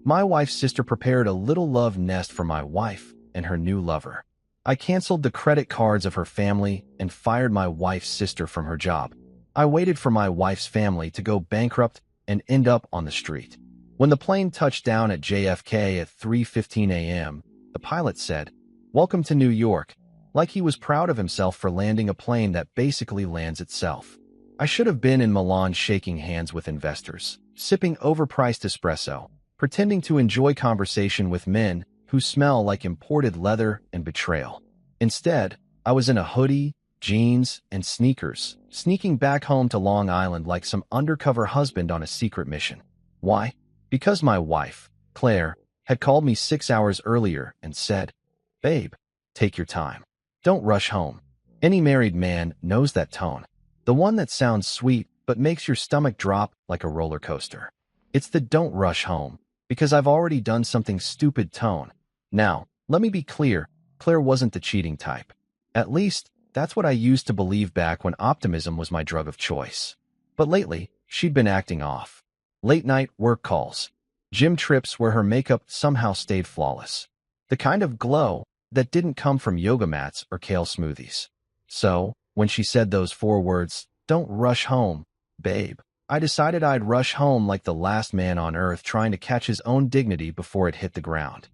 My wife's sister prepared a little love nest for my wife and her new lover. I canceled the credit cards of her family and fired my wife's sister from her job. I waited for my wife's family to go bankrupt and end up on the street. When the plane touched down at JFK at 3:15 a.m., the pilot said, "Welcome to New York," like he was proud of himself for landing a plane that basically lands itself. I should have been in Milan shaking hands with investors, sipping overpriced espresso, pretending to enjoy conversation with men who smell like imported leather and betrayal. Instead, I was in a hoodie, jeans, and sneakers, sneaking back home to Long Island like some undercover husband on a secret mission. Why? Because my wife, Claire, had called me 6 hours earlier and said, "Babe, take your time. Don't rush home." Any married man knows that tone. The one that sounds sweet but makes your stomach drop like a roller coaster. It's the "don't rush home, because I've already done something stupid" tone. Now, let me be clear, Claire wasn't the cheating type. At least, that's what I used to believe back when optimism was my drug of choice. But lately, she'd been acting off. Late-night work calls, gym trips where her makeup somehow stayed flawless. The kind of glow that didn't come from yoga mats or kale smoothies. So, when she said those 4 words, "Don't rush home, babe," I decided I'd rush home like the last man on earth trying to catch his own dignity before it hit the ground.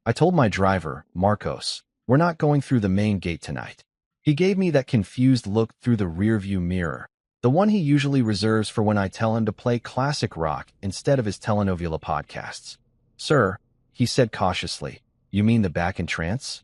I told my driver, Marcos, "We're not going through the main gate tonight." He gave me that confused look through the rearview mirror, the one he usually reserves for when I tell him to play classic rock instead of his telenovela podcasts. "Sir," he said cautiously, "you mean the back entrance?"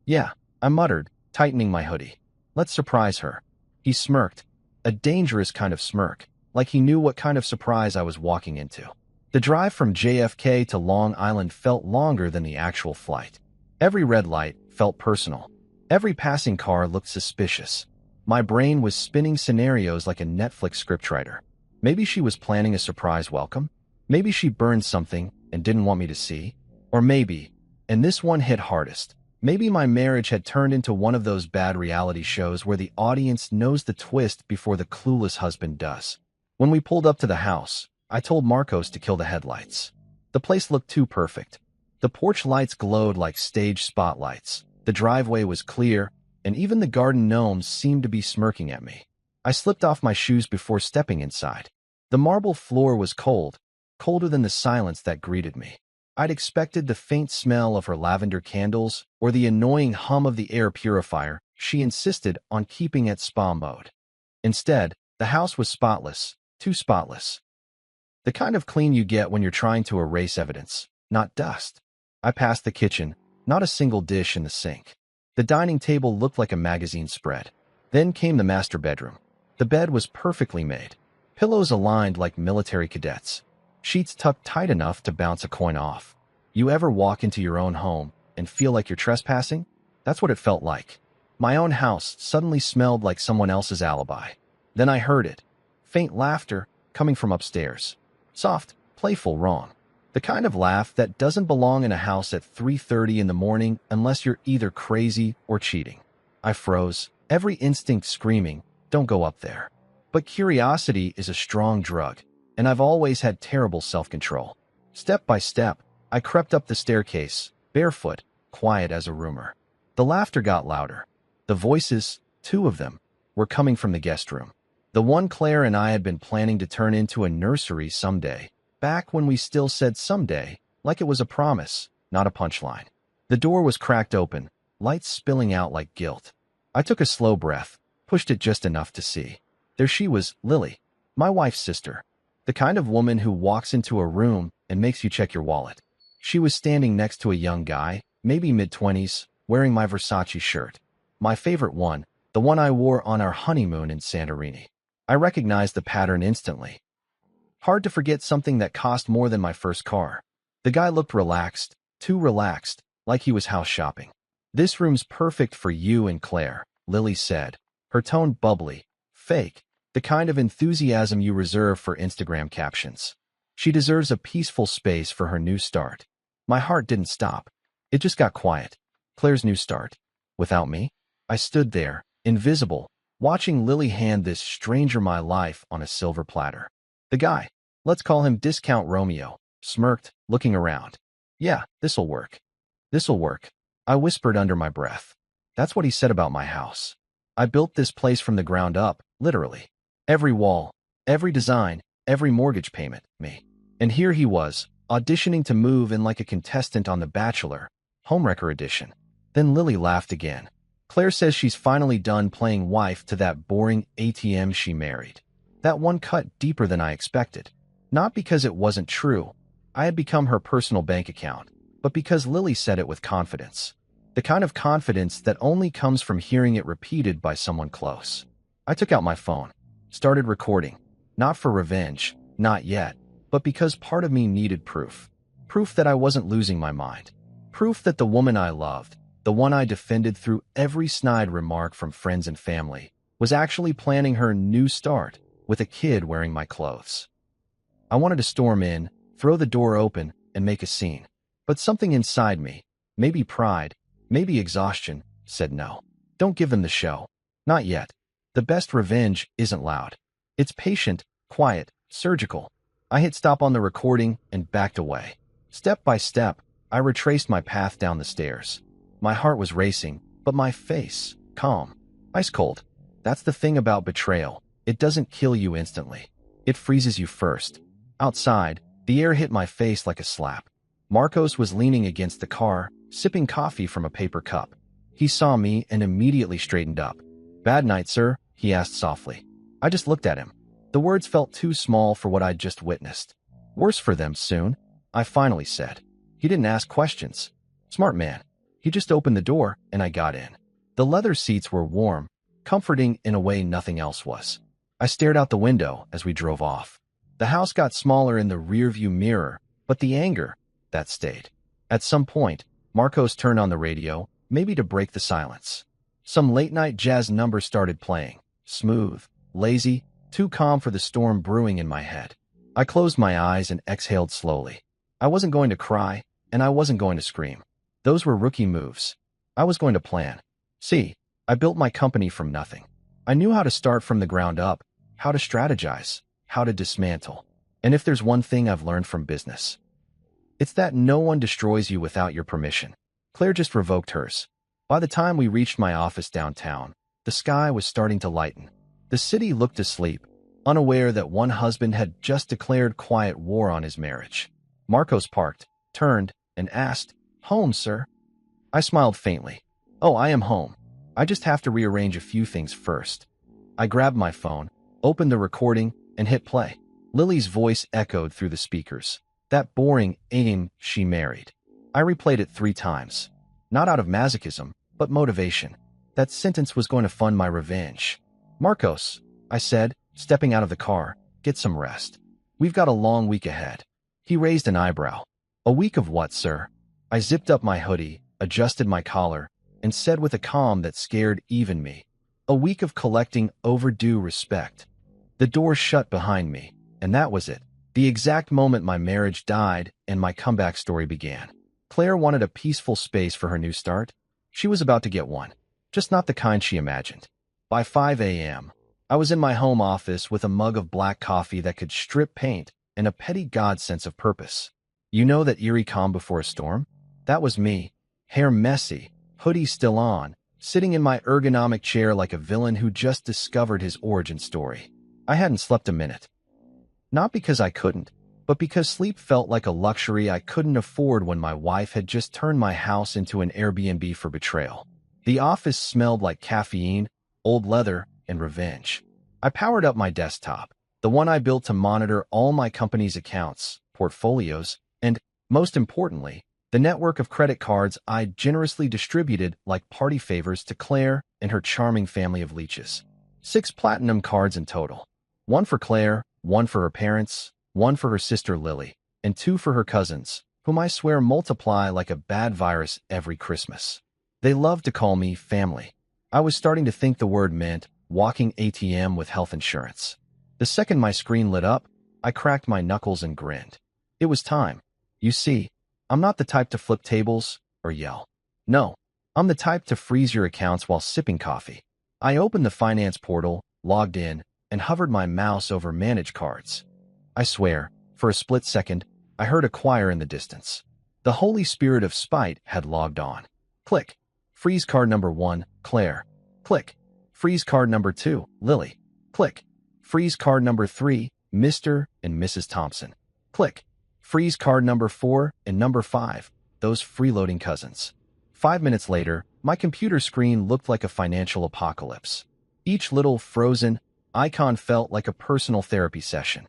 "Yeah," I muttered, tightening my hoodie. "Let's surprise her." He smirked, a dangerous kind of smirk, like he knew what kind of surprise I was walking into. The drive from JFK to Long Island felt longer than the actual flight. Every red light felt personal. Every passing car looked suspicious. My brain was spinning scenarios like a Netflix scriptwriter. Maybe she was planning a surprise welcome. Maybe she burned something and didn't want me to see. Or maybe, and this one hit hardest, maybe my marriage had turned into one of those bad reality shows where the audience knows the twist before the clueless husband does. When we pulled up to the house, I told Marcos to kill the headlights. The place looked too perfect. The porch lights glowed like stage spotlights. The driveway was clear, and even the garden gnomes seemed to be smirking at me. I slipped off my shoes before stepping inside. The marble floor was cold, colder than the silence that greeted me. I'd expected the faint smell of her lavender candles or the annoying hum of the air purifier she insisted on keeping at spa mode. Instead, the house was spotless, too spotless. The kind of clean you get when you're trying to erase evidence, not dust. I passed the kitchen, not a single dish in the sink. The dining table looked like a magazine spread. Then came the master bedroom. The bed was perfectly made. Pillows aligned like military cadets. Sheets tucked tight enough to bounce a coin off. You ever walk into your own home and feel like you're trespassing? That's what it felt like. My own house suddenly smelled like someone else's alibi. Then I heard it. Faint laughter coming from upstairs. Soft, playful wrong. The kind of laugh that doesn't belong in a house at 3:30 in the morning unless you're either crazy or cheating. I froze, every instinct screaming, "Don't go up there." But curiosity is a strong drug, and I've always had terrible self-control. Step by step, I crept up the staircase, barefoot, quiet as a rumor. The laughter got louder. The voices, 2 of them, were coming from the guest room. The one Claire and I had been planning to turn into a nursery someday, back when we still said someday, like it was a promise, not a punchline. The door was cracked open, lights spilling out like guilt. I took a slow breath, pushed it just enough to see. There she was, Lily, my wife's sister, the kind of woman who walks into a room and makes you check your wallet. She was standing next to a young guy, maybe mid-20s, wearing my Versace shirt. My favorite one, the one I wore on our honeymoon in Santorini. I recognized the pattern instantly. Hard to forget something that cost more than my first car. The guy looked relaxed, too relaxed, like he was house shopping. "This room's perfect for you and Claire," Lily said, her tone bubbly, fake, the kind of enthusiasm you reserve for Instagram captions. "She deserves a peaceful space for her new start." My heart didn't stop. It just got quiet. Claire's new start. Without me? I stood there, invisible, watching Lily hand this stranger my life on a silver platter. The guy, let's call him Discount Romeo, smirked, looking around. Yeah, this'll work. This'll work. I whispered under my breath. That's what he said about my house. I built this place from the ground up, literally. Every wall, every design, every mortgage payment, me. And here he was, auditioning to move in like a contestant on The Bachelor, Homewrecker edition. Then Lily laughed again. Claire says she's finally done playing wife to that boring ATM she married. That one cut deeper than I expected. Not because it wasn't true. I had become her personal bank account, but because Lily said it with confidence. The kind of confidence that only comes from hearing it repeated by someone close. I took out my phone, started recording. Not for revenge, not yet, but because part of me needed proof. Proof that I wasn't losing my mind. Proof that the woman I loved, the one I defended through every snide remark from friends and family, was actually planning her new start with a kid wearing my clothes. I wanted to storm in, throw the door open, and make a scene. But something inside me, maybe pride, maybe exhaustion, said no. Don't give them the show. Not yet. The best revenge isn't loud. It's patient, quiet, surgical. I hit stop on the recording and backed away. Step by step, I retraced my path down the stairs. My heart was racing, but my face, calm, ice cold. That's the thing about betrayal. It doesn't kill you instantly. It freezes you first. Outside, the air hit my face like a slap. Marcos was leaning against the car, sipping coffee from a paper cup. He saw me and immediately straightened up. Bad night, sir, he asked softly. I just looked at him. The words felt too small for what I'd just witnessed. Worse for them soon, I finally said. He didn't ask questions. Smart man. He just opened the door, and I got in. The leather seats were warm, comforting in a way nothing else was. I stared out the window as we drove off. The house got smaller in the rearview mirror, but the anger, that stayed. At some point, Marcos turned on the radio, maybe to break the silence. Some late-night jazz number started playing. Smooth, lazy, too calm for the storm brewing in my head. I closed my eyes and exhaled slowly. I wasn't going to cry, and I wasn't going to scream. Those were rookie moves. I was going to plan. See, I built my company from nothing. I knew how to start from the ground up, how to strategize, how to dismantle. And if there's one thing I've learned from business, it's that no one destroys you without your permission. Claire just revoked hers. By the time we reached my office downtown, the sky was starting to lighten. The city looked asleep, unaware that one husband had just declared quiet war on his marriage. Marcos parked, turned, and asked, "Home, sir?" I smiled faintly. "Oh, I am home. I just have to rearrange a few things first." I grabbed my phone, opened the recording, and hit play. Lily's voice echoed through the speakers. That boring aim she married. I replayed it 3 times. Not out of masochism, but motivation. That sentence was going to fund my revenge. "Marcos," I said, stepping out of the car, "get some rest. We've got a long week ahead." He raised an eyebrow. "A week of what, sir?" I zipped up my hoodie, adjusted my collar, and said with a calm that scared even me, "A week of collecting overdue respect." The door shut behind me, and that was it. The exact moment my marriage died and my comeback story began. Claire wanted a peaceful space for her new start. She was about to get one, just not the kind she imagined. By 5 a.m., I was in my home office with a mug of black coffee that could strip paint and a petty God sense of purpose. You know that eerie calm before a storm? That was me, hair messy, hoodie still on, sitting in my ergonomic chair like a villain who just discovered his origin story. I hadn't slept a minute. Not because I couldn't, but because sleep felt like a luxury I couldn't afford when my wife had just turned my house into an Airbnb for betrayal. The office smelled like caffeine, old leather, and revenge. I powered up my desktop, the one I built to monitor all my company's accounts, portfolios, and, most importantly, the network of credit cards I generously distributed like party favors to Claire and her charming family of leeches. 6 platinum cards in total. 1 for Claire, 1 for her parents, 1 for her sister Lily, and 2 for her cousins, whom I swear multiply like a bad virus every Christmas. They love to call me family. I was starting to think the word meant walking ATM with health insurance. The second my screen lit up, I cracked my knuckles and grinned. It was time. You see, I'm not the type to flip tables or yell. No, I'm the type to freeze your accounts while sipping coffee. I opened the finance portal, logged in, and hovered my mouse over manage cards. I swear, for a split second, I heard a choir in the distance. The Holy Spirit of Spite had logged on. Click. Freeze card number 1, Claire. Click. Freeze card number 2, Lily. Click. Freeze card number 3, Mr. and Mrs. Thompson. Click. Freeze card number 4 and number 5, those freeloading cousins. 5 minutes later, my computer screen looked like a financial apocalypse. Each little frozen icon felt like a personal therapy session.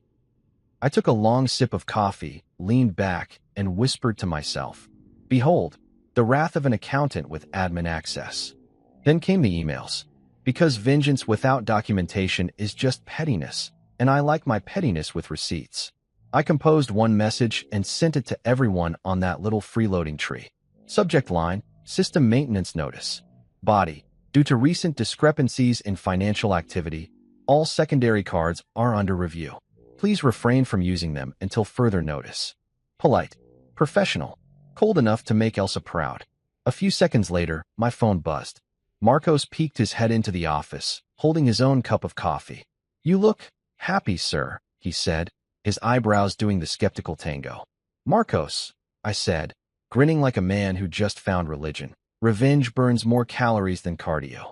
I took a long sip of coffee, leaned back, and whispered to myself, "Behold, the wrath of an accountant with admin access." Then came the emails. Because vengeance without documentation is just pettiness, and I like my pettiness with receipts. I composed one message and sent it to everyone on that little freeloading tree. Subject line, System Maintenance Notice. Body, due to recent discrepancies in financial activity, all secondary cards are under review. Please refrain from using them until further notice. Polite, professional, cold enough to make Elsa proud. A few seconds later, my phone buzzed. Marcos peeked his head into the office, holding his own cup of coffee. "You look happy, sir," he said, his eyebrows doing the skeptical tango. "Marcos," I said, grinning like a man who just found religion. "Revenge burns more calories than cardio."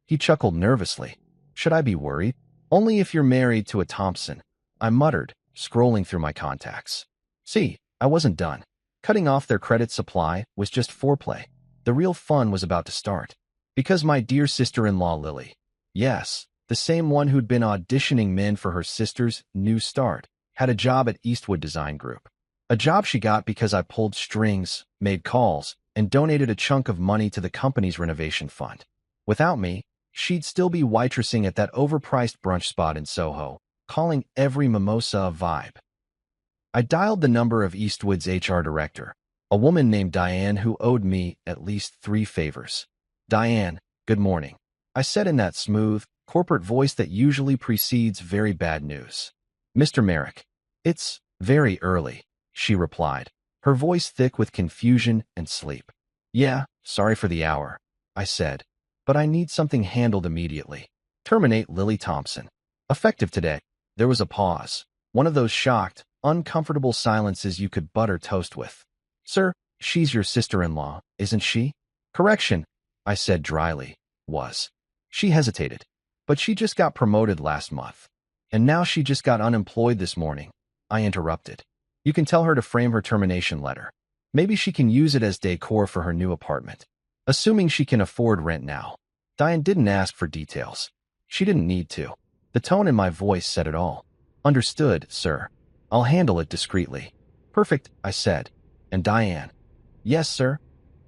He chuckled nervously. "Should I be worried?" "Only if you're married to a Thompson," I muttered, scrolling through my contacts. See, I wasn't done. Cutting off their credit supply was just foreplay. The real fun was about to start. Because my dear sister-in-law Lily, yes, the same one who'd been auditioning men for her sister's new start, had a job at Eastwood Design Group. A job she got because I pulled strings, made calls, and donated a chunk of money to the company's renovation fund. Without me, she'd still be waitressing at that overpriced brunch spot in Soho, calling every mimosa a vibe. I dialed the number of Eastwood's HR director, a woman named Diane who owed me at least 3 favors. "Diane, good morning," I said in that smooth, corporate voice that usually precedes very bad news. "Mr. Merrick, it's very early," she replied, her voice thick with confusion and sleep. "Yeah, sorry for the hour," I said, "but I need something handled immediately. Terminate Lily Thompson. Effective today." There was a pause, one of those shocked, uncomfortable silences you could butter toast with. "Sir, she's your sister-in-law, isn't she?" "Correction," I said dryly, "was." She hesitated. "But she just got promoted last month. And now she just got unemployed this morning," I interrupted. "You can tell her to frame her termination letter. Maybe she can use it as decor for her new apartment. Assuming she can afford rent now." Diane didn't ask for details. She didn't need to. The tone in my voice said it all. "Understood, sir. I'll handle it discreetly." "Perfect," I said. "And Diane?" "Yes, sir.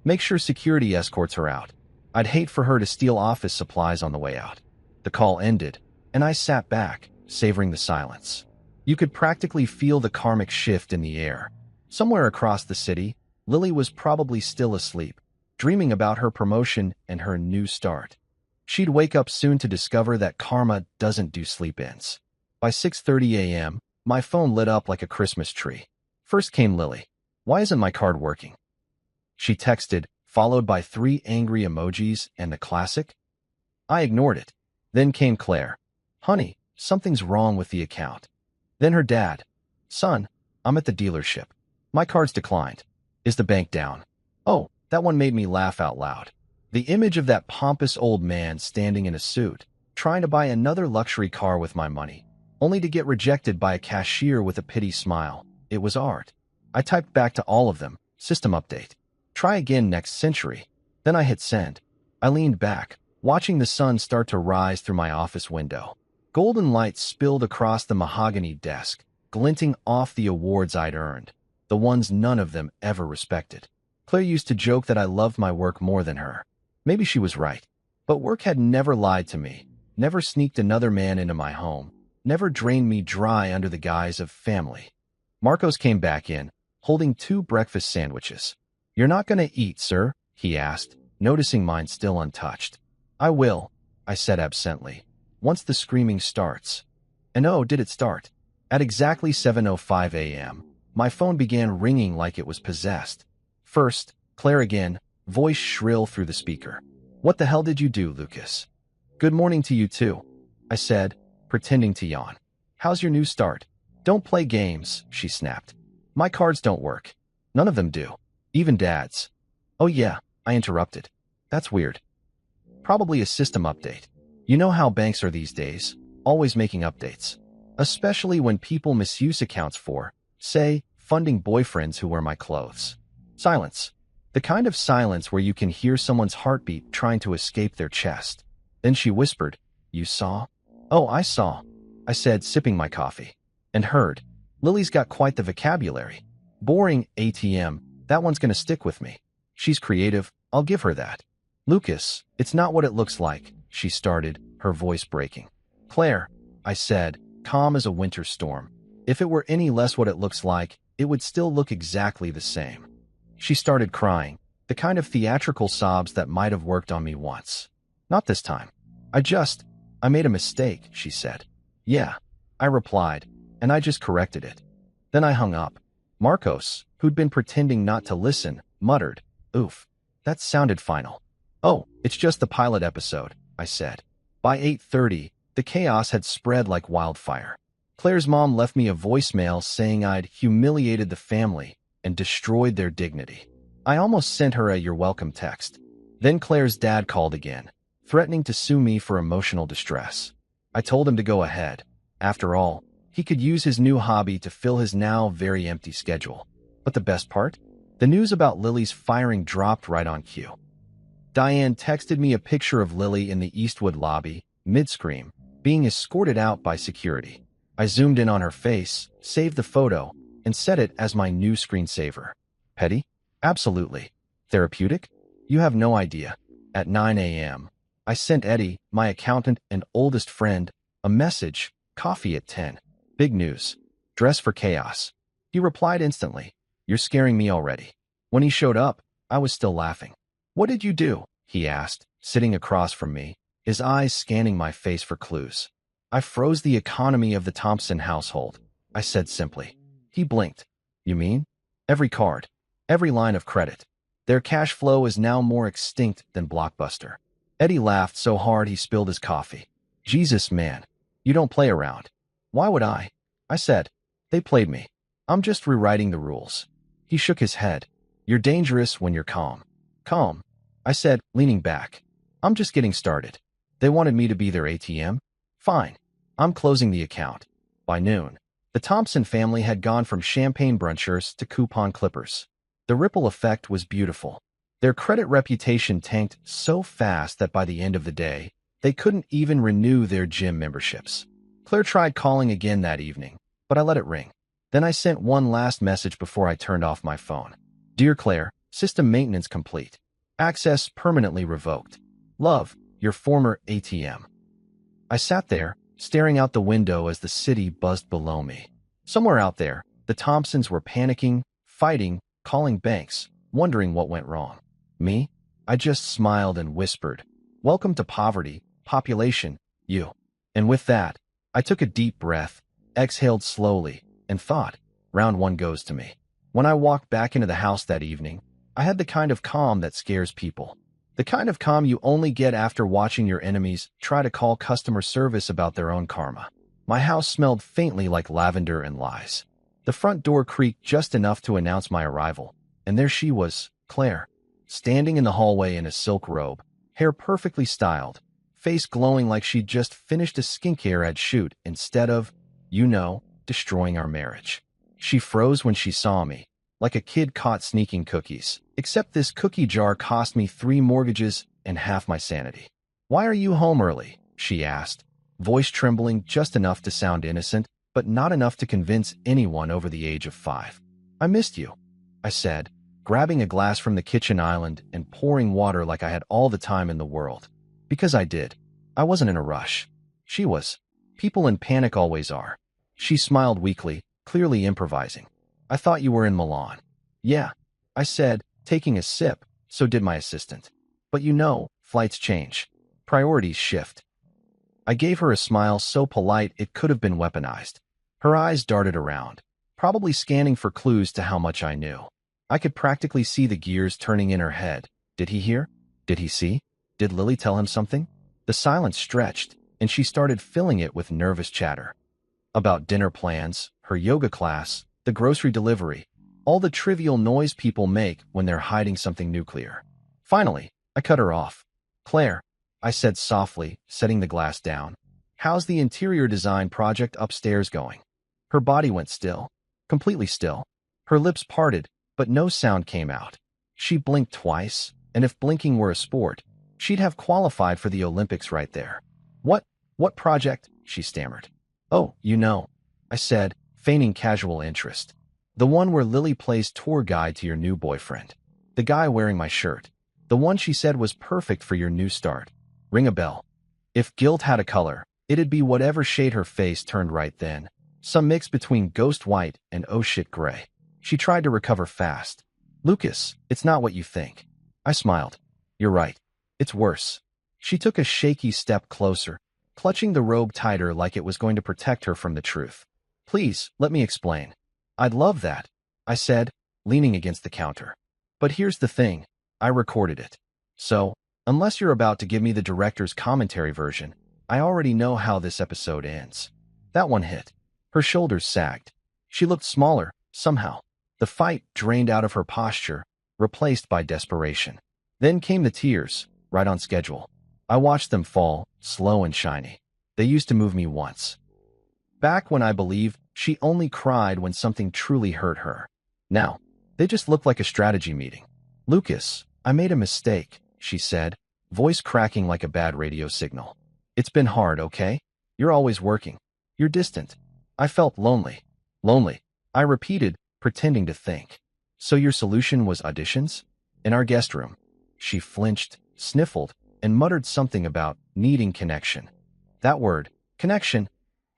Make sure security escorts her out. I'd hate for her to steal office supplies on the way out." The call ended, and I sat back, savoring the silence. You could practically feel the karmic shift in the air. Somewhere across the city, Lily was probably still asleep, dreaming about her promotion and her new start. She'd wake up soon to discover that karma doesn't do sleep-ins. By 6:30 a.m., my phone lit up like a Christmas tree. First came Lily. "Why isn't my card working?" She texted, followed by 3 angry emojis and the classic. I ignored it. Then came Claire. "Honey, something's wrong with the account." Then her dad. "Son, I'm at the dealership. My card's declined. Is the bank down?" Oh, that one made me laugh out loud. The image of that pompous old man standing in a suit, trying to buy another luxury car with my money, only to get rejected by a cashier with a pity smile. It was art. I typed back to all of them, "System update. Try again next century." Then I hit send. I leaned back, watching the sun start to rise through my office window. Golden light spilled across the mahogany desk, glinting off the awards I'd earned, the ones none of them ever respected. Claire used to joke that I loved my work more than her. Maybe she was right. But work had never lied to me, never sneaked another man into my home, never drained me dry under the guise of family. Marcos came back in, holding 2 breakfast sandwiches. "You're not going to eat, sir?" he asked, noticing mine still untouched. "I will," I said absently, "once the screaming starts." And oh, did it start. At exactly 7:05 a.m., my phone began ringing like it was possessed. First, Claire again, voice shrill through the speaker. "What the hell did you do, Lucas?" "Good morning to you too," I said, pretending to yawn. "How's your new start?" "Don't play games," she snapped. My cards don't work. None of them do. Even Dad's. Oh yeah, I interrupted. That's weird. Probably a system update. You know how banks are these days, always making updates. Especially when people misuse accounts for, say, funding boyfriends who wear my clothes. Silence. The kind of silence where you can hear someone's heartbeat trying to escape their chest. Then she whispered, "You saw?" "Oh, I saw," I said, sipping my coffee. "And heard. Lily's got quite the vocabulary. Boring ATM, that one's gonna stick with me. She's creative, I'll give her that." "Lucas, it's not what it looks like," she started, her voice breaking. "Claire," I said, calm as a winter storm. "If it were any less what it looks like, it would still look exactly the same." She started crying, the kind of theatrical sobs that might have worked on me once. "Not this time. I made a mistake," she said. "Yeah," I replied, and I just corrected it. Then I hung up. Marcos, who'd been pretending not to listen, muttered, "Oof, that sounded final." "Oh, it's just the pilot episode," I said. By 8:30, the chaos had spread like wildfire. Claire's mom left me a voicemail saying I'd humiliated the family and destroyed their dignity. I almost sent her a "you're welcome" text. Then Claire's dad called again, threatening to sue me for emotional distress. I told him to go ahead. After all, he could use his new hobby to fill his now very empty schedule. But the best part? The news about Lily's firing dropped right on cue. Diane texted me a picture of Lily in the Eastwood lobby, mid-scream, being escorted out by security. I zoomed in on her face, saved the photo, and set it as my new screensaver. Petty? Absolutely. Therapeutic? You have no idea. At 9 a.m., I sent Eddie, my accountant and oldest friend, a message, "Coffee at 10. Big news. Dress for chaos." He replied instantly, "You're scaring me already." When he showed up, I was still laughing. "What did you do?" he asked, sitting across from me, his eyes scanning my face for clues. "I froze the economy of the Thompson household," I said simply. He blinked. "You mean?" "Every card. Every line of credit. Their cash flow is now more extinct than Blockbuster." Eddie laughed so hard he spilled his coffee. "Jesus, man. You don't play around." "Why would I?" I said. "They played me. I'm just rewriting the rules." He shook his head. "You're dangerous when you're calm." "Calm?" I said, leaning back. "I'm just getting started. They wanted me to be their ATM? Fine. I'm closing the account." By noon, the Thompson family had gone from champagne brunchers to coupon clippers. The ripple effect was beautiful. Their credit reputation tanked so fast that by the end of the day, they couldn't even renew their gym memberships. Claire tried calling again that evening, but I let it ring. Then I sent one last message before I turned off my phone. "Dear Claire, system maintenance complete. Access permanently revoked. Love, your former ATM." I sat there, staring out the window as the city buzzed below me. Somewhere out there, the Thompsons were panicking, fighting, calling banks, wondering what went wrong. Me? I just smiled and whispered, "Welcome to poverty, population, you." And with that, I took a deep breath, exhaled slowly, and thought, round one goes to me. When I walked back into the house that evening, I had the kind of calm that scares people. The kind of calm you only get after watching your enemies try to call customer service about their own karma. My house smelled faintly like lavender and lies. The front door creaked just enough to announce my arrival, and there she was, Claire, standing in the hallway in a silk robe, hair perfectly styled, face glowing like she'd just finished a skincare ad shoot instead of, destroying our marriage. She froze when she saw me, like a kid caught sneaking cookies, except this cookie jar cost me 3 mortgages and half my sanity. "Why are you home early?" she asked, voice trembling just enough to sound innocent, but not enough to convince anyone over the age of 5. "I missed you," I said, grabbing a glass from the kitchen island and pouring water like I had all the time in the world. Because I did. I wasn't in a rush. She was. People in panic always are. She smiled weakly, clearly improvising. "I thought you were in Milan." "Yeah," I said, taking a sip, so did my assistant. "But flights change. Priorities shift." I gave her a smile so polite it could have been weaponized. Her eyes darted around, probably scanning for clues to how much I knew. I could practically see the gears turning in her head. Did he hear? Did he see? Did Lily tell him something? The silence stretched, and she started filling it with nervous chatter. About dinner plans, her yoga class, the grocery delivery, all the trivial noise people make when they're hiding something nuclear. Finally, I cut her off. Claire, I said softly, setting the glass down. How's the interior design project upstairs going? Her body went still, completely still. Her lips parted, but no sound came out. She blinked twice, and if blinking were a sport, she'd have qualified for the Olympics right there. What project? She stammered. Oh, you know, I said, feigning casual interest. The one where Lily plays tour guide to your new boyfriend. The guy wearing my shirt. The one she said was perfect for your new start. Ring a bell. If guilt had a color, it'd be whatever shade her face turned right then. Some mix between ghost white and oh shit gray. She tried to recover fast. Lucas, it's not what you think. I smiled. You're right. It's worse. She took a shaky step closer, clutching the robe tighter like it was going to protect her from the truth. Please, let me explain. I'd love that, I said, leaning against the counter. But here's the thing. I recorded it. So, unless you're about to give me the director's commentary version, I already know how this episode ends. That one hit. Her shoulders sagged. She looked smaller, somehow. The fight drained out of her posture, replaced by desperation. Then came the tears, right on schedule. I watched them fall, slow and shiny. They used to move me once. Back when I believed she only cried when something truly hurt her. Now, they just look like a strategy meeting. Lucas, I made a mistake, she said, voice cracking like a bad radio signal. It's been hard, okay? You're always working. You're distant. I felt lonely. Lonely, I repeated, pretending to think. So your solution was auditions? In our guest room. She flinched, sniffled, and muttered something about needing connection. That word, connection,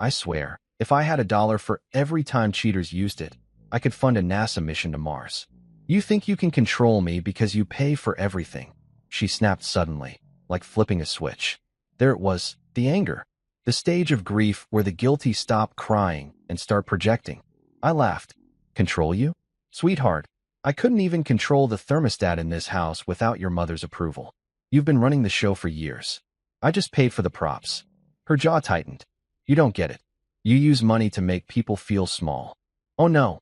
I swear, if I had $1 for every time cheaters used it, I could fund a NASA mission to Mars. You think you can control me because you pay for everything, she snapped suddenly, like flipping a switch. There it was, the anger. The stage of grief where the guilty stop crying and start projecting. I laughed. Control you? Sweetheart, I couldn't even control the thermostat in this house without your mother's approval. You've been running the show for years. I just paid for the props. Her jaw tightened. You don't get it. You use money to make people feel small. Oh no,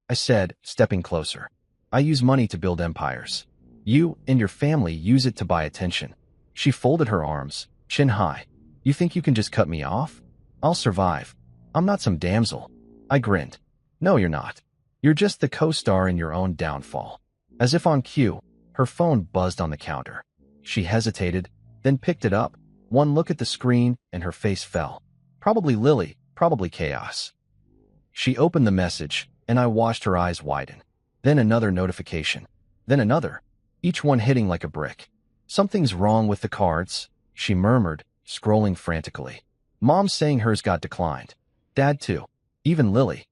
I said, stepping closer. I use money to build empires. You and your family use it to buy attention. She folded her arms, chin high. You think you can just cut me off? I'll survive. I'm not some damsel. I grinned. No, you're not. You're just the co-star in your own downfall. As if on cue, her phone buzzed on the counter. She hesitated, then picked it up. One look at the screen, and her face fell. Probably Lily, probably chaos. She opened the message, and I watched her eyes widen. Then another notification. Then another. Each one hitting like a brick. Something's wrong with the cards, she murmured, scrolling frantically. Mom's saying hers got declined. Dad too. Even Lily.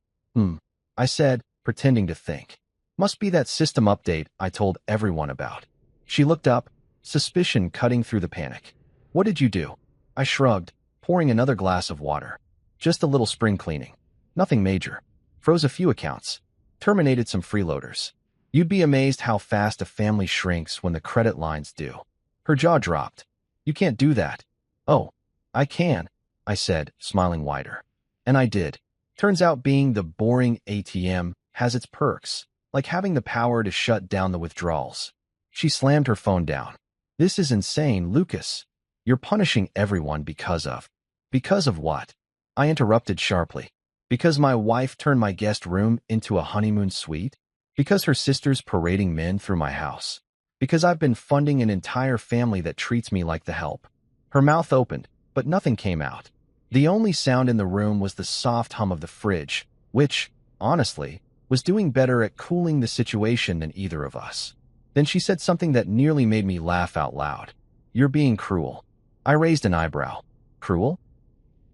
I said, pretending to think. Must be that system update I told everyone about. She looked up, suspicion cutting through the panic. What did you do? I shrugged, pouring another glass of water. Just a little spring cleaning. Nothing major. Froze a few accounts. Terminated some freeloaders. You'd be amazed how fast a family shrinks when the credit lines do. Her jaw dropped. You can't do that. Oh, I can, I said, smiling wider. And I did. Turns out being the boring ATM has its perks, like having the power to shut down the withdrawals. She slammed her phone down. This is insane, Lucas. You're punishing everyone because of. Because of what? I interrupted sharply. Because my wife turned my guest room into a honeymoon suite? Because her sister's parading men through my house? Because I've been funding an entire family that treats me like the help? Her mouth opened, but nothing came out. The only sound in the room was the soft hum of the fridge, which, honestly, was doing better at cooling the situation than either of us. Then she said something that nearly made me laugh out loud. You're being cruel. I raised an eyebrow. Cruel?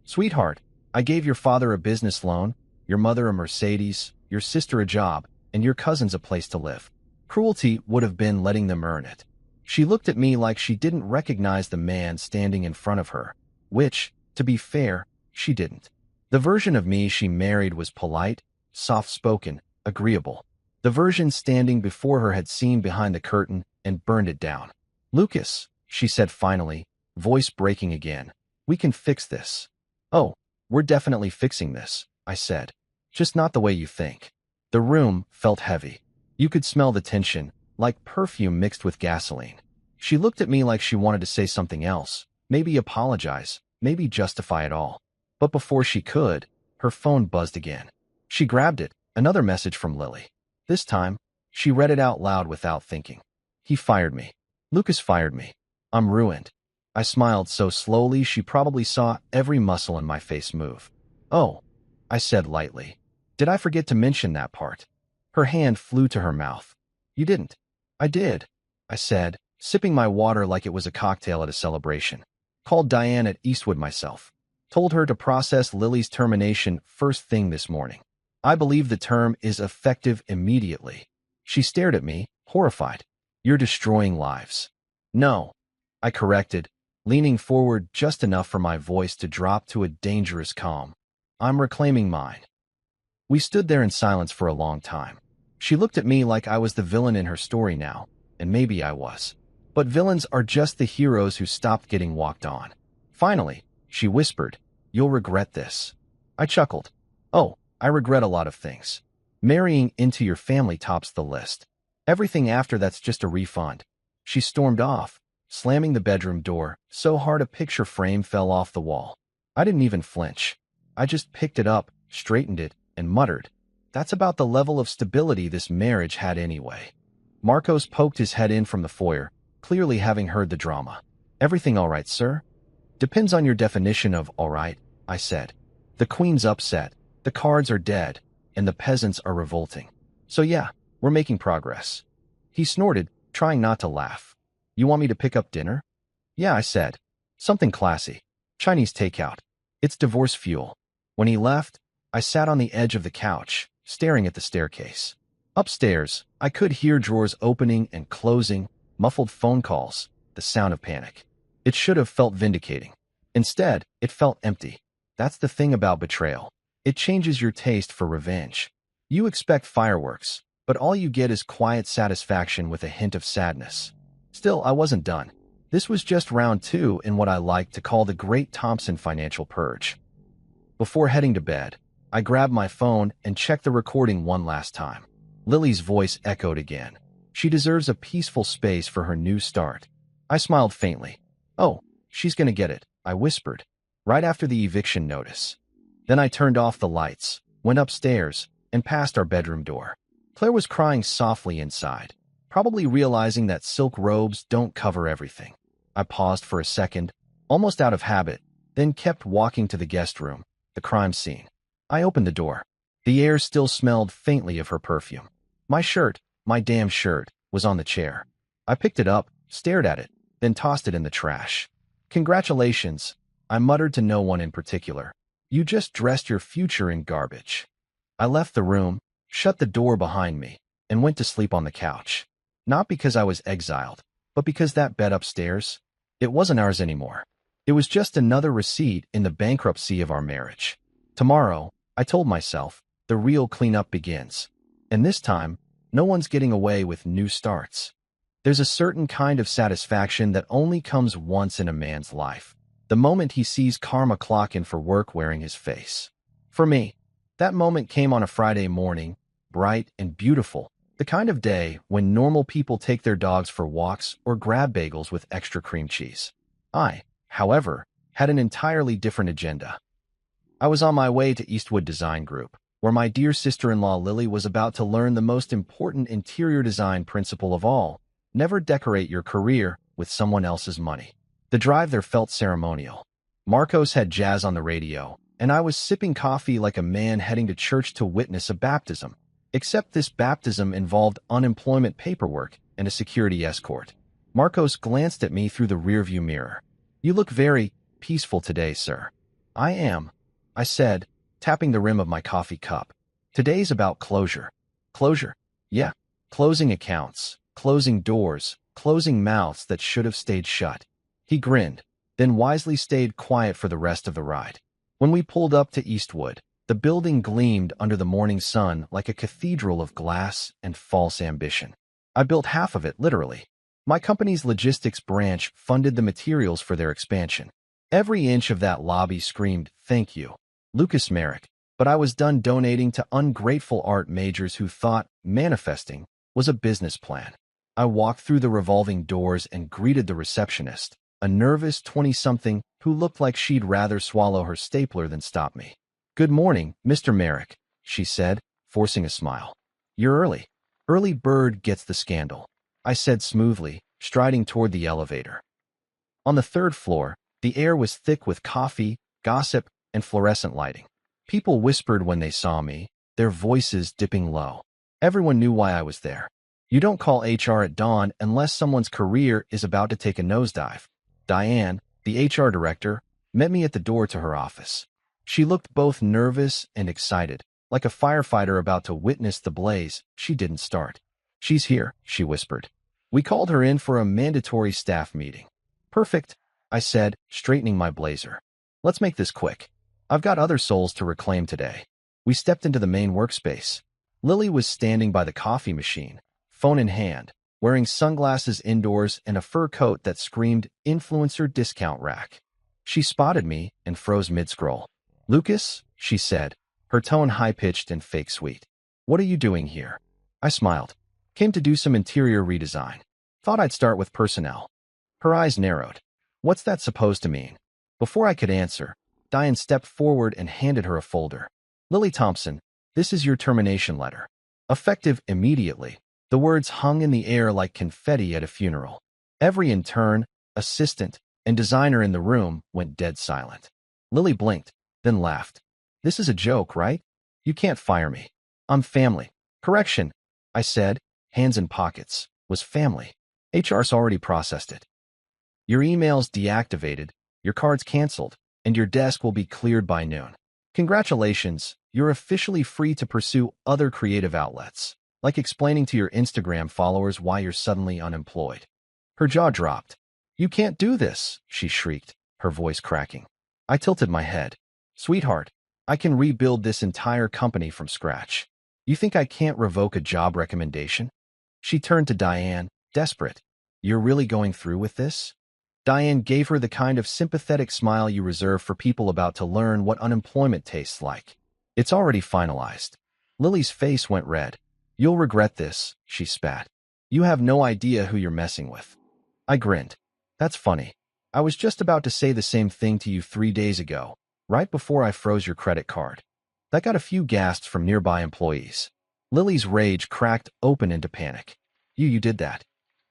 Sweetheart, I gave your father a business loan, your mother a Mercedes, your sister a job, and your cousins a place to live. Cruelty would have been letting them earn it. She looked at me like she didn't recognize the man standing in front of her, which, to be fair, she didn't. The version of me she married was polite, soft-spoken, agreeable. The version standing before her had seen behind the curtain and burned it down. Lucas, she said finally, voice breaking again, we can fix this. Oh, we're definitely fixing this, I said. Just not the way you think. The room felt heavy. You could smell the tension, like perfume mixed with gasoline. She looked at me like she wanted to say something else, maybe apologize, maybe justify it all. But before she could, her phone buzzed again. She grabbed it, another message from Lily. This time, she read it out loud without thinking. He fired me. Lucas fired me. I'm ruined. I smiled so slowly she probably saw every muscle in my face move. Oh, I said lightly. Did I forget to mention that part? Her hand flew to her mouth. You didn't. I did, I said, sipping my water like it was a cocktail at a celebration. Called Diane at Eastwood myself. Told her to process Lily's termination first thing this morning. I believe the term is effective immediately. She stared at me, horrified. You're destroying lives. No, I corrected, leaning forward just enough for my voice to drop to a dangerous calm. I'm reclaiming mine. We stood there in silence for a long time. She looked at me like I was the villain in her story now, and maybe I was. But villains are just the heroes who stopped getting walked on. Finally, she whispered, You'll regret this. I chuckled. Oh, I regret a lot of things. Marrying into your family tops the list. Everything after that's just a refund. She stormed off, slamming the bedroom door so hard a picture frame fell off the wall. I didn't even flinch. I just picked it up, straightened it, and muttered, That's about the level of stability this marriage had anyway. Marcos poked his head in from the foyer, clearly having heard the drama. Everything all right, sir? Depends on your definition of all right, I said. The queen's upset, the cards are dead, and the peasants are revolting. So yeah, we're making progress. He snorted, trying not to laugh. You want me to pick up dinner? Yeah, I said. Something classy. Chinese takeout. It's divorce fuel. When he left, I sat on the edge of the couch, staring at the staircase. Upstairs, I could hear drawers opening and closing, muffled phone calls, the sound of panic. It should have felt vindicating. Instead, it felt empty. That's the thing about betrayal. It changes your taste for revenge. You expect fireworks, but all you get is quiet satisfaction with a hint of sadness. Still, I wasn't done. This was just round 2 in what I like to call the Great Thompson Financial Purge. Before heading to bed, I grabbed my phone and checked the recording one last time. Lily's voice echoed again. She deserves a peaceful space for her new start. I smiled faintly. Oh, she's gonna get it, I whispered, right after the eviction notice. Then I turned off the lights, went upstairs, and passed our bedroom door. Claire was crying softly inside, probably realizing that silk robes don't cover everything. I paused for a second, almost out of habit, then kept walking to the guest room, the crime scene. I opened the door. The air still smelled faintly of her perfume. My shirt, my damn shirt, was on the chair. I picked it up, stared at it, then tossed it in the trash. Congratulations, I muttered to no one in particular. You just dressed your future in garbage. I left the room, shut the door behind me, and went to sleep on the couch. Not because I was exiled, but because that bed upstairs, it wasn't ours anymore. It was just another receipt in the bankruptcy of our marriage. Tomorrow, I told myself, the real cleanup begins. And this time, no one's getting away with new starts. There's a certain kind of satisfaction that only comes once in a man's life. The moment he sees karma clock in for work wearing his face. For me, that moment came on a Friday morning, bright and beautiful, the kind of day when normal people take their dogs for walks or grab bagels with extra cream cheese. I, however, had an entirely different agenda. I was on my way to Eastwood Design Group, where my dear sister-in-law Lily was about to learn the most important interior design principle of all: never decorate your career with someone else's money. The drive there felt ceremonial. Marcos had jazz on the radio, and I was sipping coffee like a man heading to church to witness a baptism. Except this baptism involved unemployment paperwork and a security escort. Marcos glanced at me through the rearview mirror. You look very peaceful today, sir. I am, I said, tapping the rim of my coffee cup. Today's about closure. Closure? Yeah. Closing accounts, closing doors, closing mouths that should have stayed shut. He grinned, then wisely stayed quiet for the rest of the ride. When we pulled up to Eastwood, the building gleamed under the morning sun like a cathedral of glass and false ambition. I built half of it, literally. My company's logistics branch funded the materials for their expansion. Every inch of that lobby screamed, "Thank you, Lucas Merrick." but I was done donating to ungrateful art majors who thought manifesting was a business plan. I walked through the revolving doors and greeted the receptionist, a nervous 20-something who looked like she'd rather swallow her stapler than stop me. "Good morning, Mr. Merrick," she said, forcing a smile. "You're early. Early bird gets the scandal," I said smoothly, striding toward the elevator. On the third floor, the air was thick with coffee, gossip, and fluorescent lighting. People whispered when they saw me, their voices dipping low. Everyone knew why I was there. You don't call HR at dawn unless someone's career is about to take a nosedive. Diane, the HR director, met me at the door to her office. She looked both nervous and excited, like a firefighter about to witness the blaze she didn't start. "She's here," she whispered. "We called her in for a mandatory staff meeting." "Perfect," I said, straightening my blazer. "Let's make this quick. I've got other souls to reclaim today." We stepped into the main workspace. Lily was standing by the coffee machine, phone in hand, wearing sunglasses indoors and a fur coat that screamed influencer discount rack. She spotted me and froze mid-scroll. "Lucas," she said, her tone high-pitched and fake sweet. "What are you doing here?" I smiled. "Came to do some interior redesign. Thought I'd start with personnel." Her eyes narrowed. "What's that supposed to mean?" Before I could answer, Diane stepped forward and handed her a folder. "Lily Thompson, this is your termination letter. Effective immediately." The words hung in the air like confetti at a funeral. Every intern, assistant, and designer in the room went dead silent. Lily blinked, then laughed. "This is a joke, right? You can't fire me. I'm family." "Correction," I said, hands in pockets, "was family. HR's already processed it. Your email's deactivated, your card's canceled, and your desk will be cleared by noon. Congratulations, you're officially free to pursue other creative outlets, like explaining to your Instagram followers why you're suddenly unemployed." Her jaw dropped. "You can't do this," she shrieked, her voice cracking. I tilted my head. "Sweetheart, I can rebuild this entire company from scratch. You think I can't revoke a job recommendation?" She turned to Diane, desperate. "You're really going through with this?" Diane gave her the kind of sympathetic smile you reserve for people about to learn what unemployment tastes like. "It's already finalized." Lily's face went red. "You'll regret this," she spat. "You have no idea who you're messing with." I grinned. "That's funny. I was just about to say the same thing to you 3 days ago, right before I froze your credit card." That got a few gasps from nearby employees. Lily's rage cracked open into panic. You did that."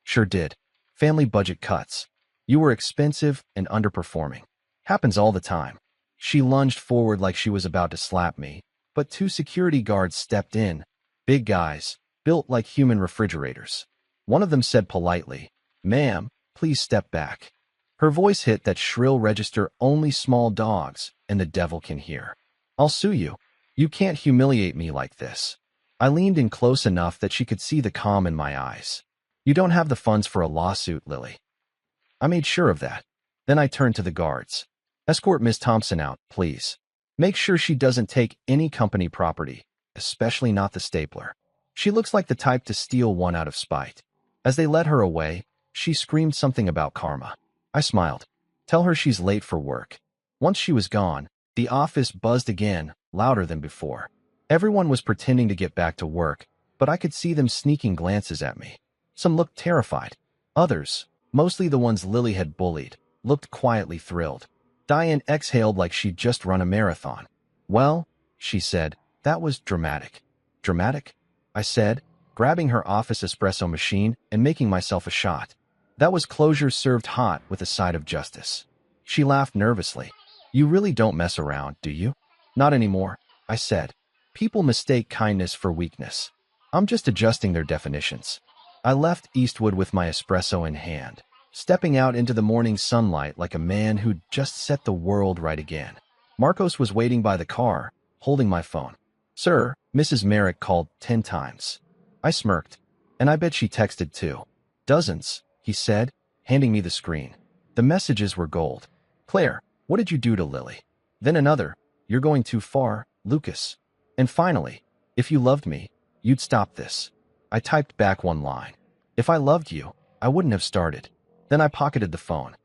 "Sure did. Family budget cuts. You were expensive and underperforming. Happens all the time." She lunged forward like she was about to slap me, but 2 security guards stepped in, big guys, built like human refrigerators. One of them said politely, "Ma'am, please step back." Her voice hit that shrill register only small dogs and the devil can hear. "I'll sue you. You can't humiliate me like this." I leaned in close enough that she could see the calm in my eyes. "You don't have the funds for a lawsuit, Lily." I made sure of that. Then I turned to the guards. "Escort Miss Thompson out, please. Make sure she doesn't take any company property, especially not the stapler. She looks like the type to steal one out of spite." As they led her away, she screamed something about karma. I smiled. "Tell her she's late for work." Once she was gone, the office buzzed again, louder than before. Everyone was pretending to get back to work, but I could see them sneaking glances at me. Some looked terrified. Others, mostly the ones Lily had bullied, looked quietly thrilled. Diane exhaled like she'd just run a marathon. "Well," she said, "that was dramatic." "Dramatic?" I said, grabbing her office espresso machine and making myself a shot. "That was closure served hot with a side of justice." She laughed nervously. "You really don't mess around, do you?" "Not anymore," I said. "People mistake kindness for weakness. I'm just adjusting their definitions." I left Eastwood with my espresso in hand, stepping out into the morning sunlight like a man who'd just set the world right again. Marcos was waiting by the car, holding my phone. "Sir, Mrs. Merrick called 10 times." I smirked. "And I bet she texted too." "Dozens," he said, handing me the screen. The messages were gold. "Claire, what did you do to Lily?" Then another, "You're going too far, Lucas." And finally, "If you loved me, you'd stop this." I typed back one line. "If I loved you, I wouldn't have started." Then I pocketed the phone.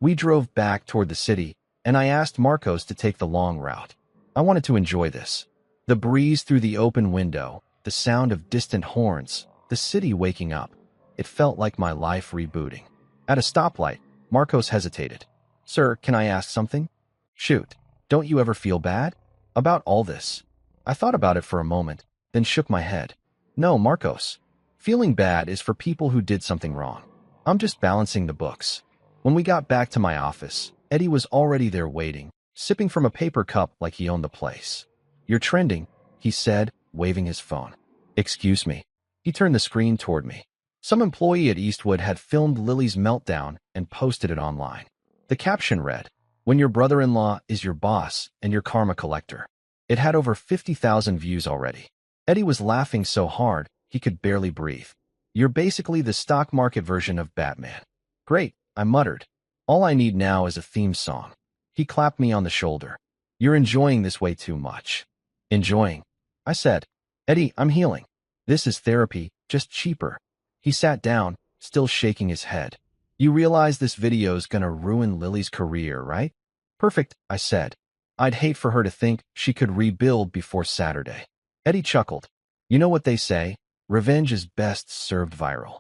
We drove back toward the city, and I asked Marcos to take the long route. I wanted to enjoy this. The breeze through the open window, the sound of distant horns, the city waking up. It felt like my life rebooting. At a stoplight, Marcos hesitated. Sir, can I ask something? Shoot, don't you ever feel bad about all this? I thought about it for a moment, then shook my head. No, Marcos. Feeling bad is for people who did something wrong. I'm just balancing the books. When we got back to my office, Eddie was already there waiting, sipping from a paper cup like he owned the place. You're trending, he said, waving his phone. Excuse me. He turned the screen toward me. Some employee at Eastwood had filmed Lily's meltdown and posted it online. The caption read, "When your brother-in-law is your boss and your karma collector." It had over 50,000 views already. Eddie was laughing so hard, he could barely breathe. You're basically the stock market version of Batman. Great, I muttered. All I need now is a theme song. He clapped me on the shoulder. You're enjoying this way too much. Enjoying? I said. Eddie, I'm healing. This is therapy, just cheaper. He sat down, still shaking his head. You realize this video's gonna ruin Lily's career, right? Perfect, I said. I'd hate for her to think she could rebuild before Saturday. Eddie chuckled. You know what they say? Revenge is best served viral.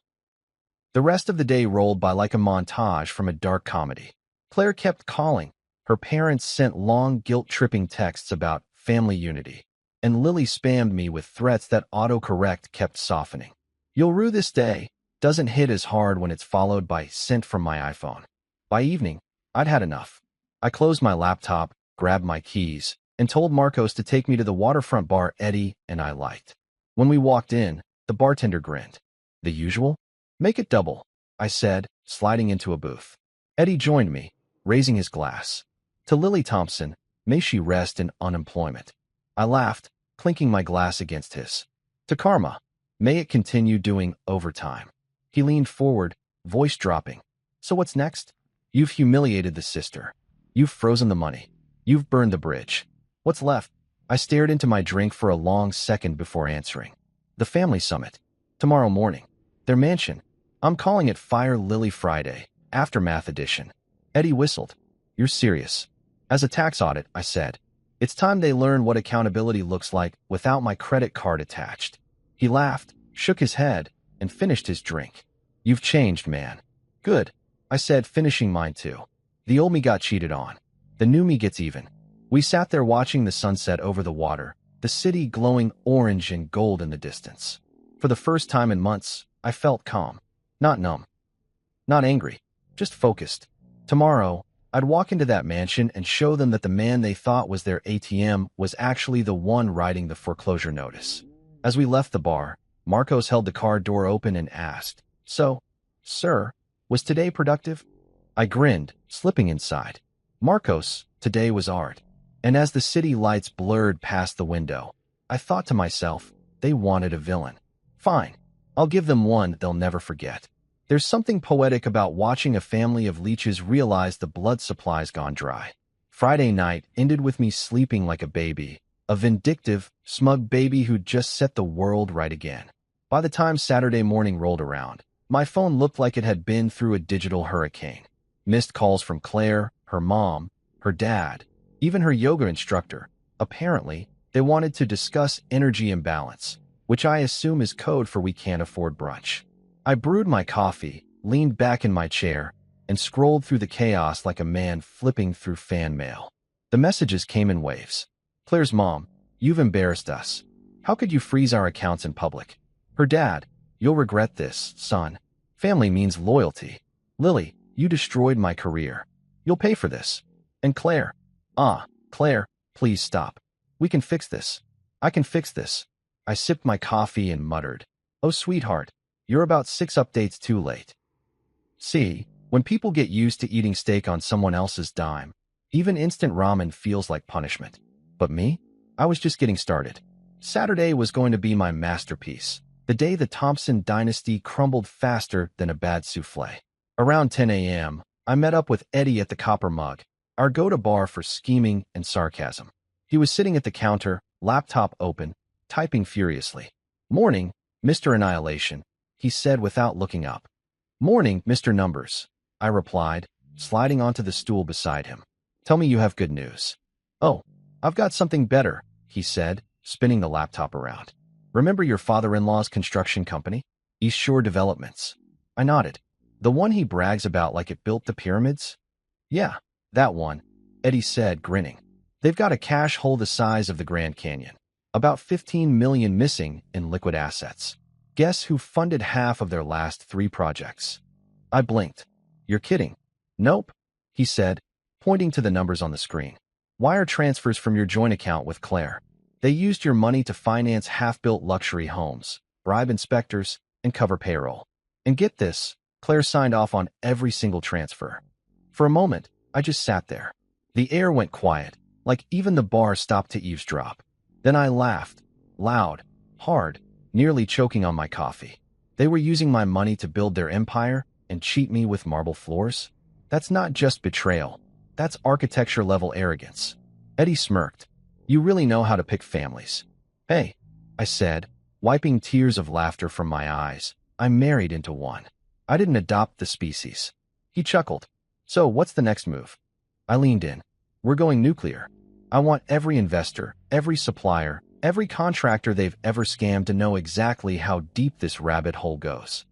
The rest of the day rolled by like a montage from a dark comedy. Claire kept calling. Her parents sent long, guilt-tripping texts about family unity. And Lily spammed me with threats that autocorrect kept softening. You'll rue this day doesn't hit as hard when it's followed by sent from my iPhone. By evening, I'd had enough. I closed my laptop, grabbed my keys, and told Marcos to take me to the waterfront bar Eddie and I liked. When we walked in, the bartender grinned. The usual? Make it double, I said, sliding into a booth. Eddie joined me, raising his glass. To Lily Thompson, may she rest in unemployment. I laughed, clinking my glass against his. To Karma, may it continue doing overtime. He leaned forward, voice dropping. So what's next? You've humiliated the sister. You've frozen the money. You've burned the bridge. What's left? I stared into my drink for a long second before answering. The family summit. Tomorrow morning. Their mansion. I'm calling it Fire Lily Friday, Aftermath Edition. Eddie whistled. You're serious. As a tax audit, I said. It's time they learn what accountability looks like without my credit card attached. He laughed, shook his head, and finished his drink. You've changed, man. Good, I said, finishing mine too. The old me got cheated on. The new me gets even. We sat there watching the sunset over the water, the city glowing orange and gold in the distance. For the first time in months, I felt calm. Not numb. Not angry. Just focused. Tomorrow, I'd walk into that mansion and show them that the man they thought was their ATM was actually the one writing the foreclosure notice. As we left the bar, Marcos held the car door open and asked, So, sir, was today productive? I grinned, slipping inside. Marcos, today was art. And as the city lights blurred past the window, I thought to myself, they wanted a villain. Fine, I'll give them one they'll never forget. There's something poetic about watching a family of leeches realize the blood supply's gone dry. Friday night ended with me sleeping like a baby, a vindictive, smug baby who'd just set the world right again. By the time Saturday morning rolled around, my phone looked like it had been through a digital hurricane. Missed calls from Claire, her mom, her dad, even her yoga instructor. Apparently, they wanted to discuss energy imbalance, which I assume is code for we can't afford brunch. I brewed my coffee, leaned back in my chair, and scrolled through the chaos like a man flipping through fan mail. The messages came in waves. Claire's mom, you've embarrassed us. How could you freeze our accounts in public? Her dad, you'll regret this, son. Family means loyalty. Lily, you destroyed my career. You'll pay for this. And Claire, Claire, please stop. We can fix this. I can fix this. I sipped my coffee and muttered, Oh, sweetheart, you're about 6 updates too late. See, when people get used to eating steak on someone else's dime, even instant ramen feels like punishment. But me? I was just getting started. Saturday was going to be my masterpiece, the day the Thompson dynasty crumbled faster than a bad souffle. Around 10 a.m., I met up with Eddie at the Copper Mug, our go-to bar for scheming and sarcasm. He was sitting at the counter, laptop open, typing furiously. Morning, Mr. Annihilation, he said without looking up. Morning, Mr. Numbers, I replied, sliding onto the stool beside him. Tell me you have good news. Oh, I've got something better, he said, spinning the laptop around. Remember your father-in-law's construction company? East Shore Developments. I nodded. The one he brags about like it built the pyramids? Yeah, that one, Eddie said, grinning. They've got a cash hole the size of the Grand Canyon. About 15 million missing in liquid assets. Guess who funded half of their last 3 projects? I blinked. You're kidding. Nope, he said, pointing to the numbers on the screen. Wire transfers from your joint account with Claire. They used your money to finance half-built luxury homes, bribe inspectors, and cover payroll. And get this, Claire signed off on every single transfer. For a moment, I just sat there. The air went quiet, like even the bar stopped to eavesdrop. Then I laughed, loud, hard, nearly choking on my coffee. They were using my money to build their empire and cheat me with marble floors? That's not just betrayal. That's architecture-level arrogance. Eddie smirked. You really know how to pick families. Hey, I said, wiping tears of laughter from my eyes. I'm married into one. I didn't adopt the species. He chuckled. So what's the next move? I leaned in. We're going nuclear. I want every investor, every supplier, every contractor they've ever scammed to know exactly how deep this rabbit hole goes.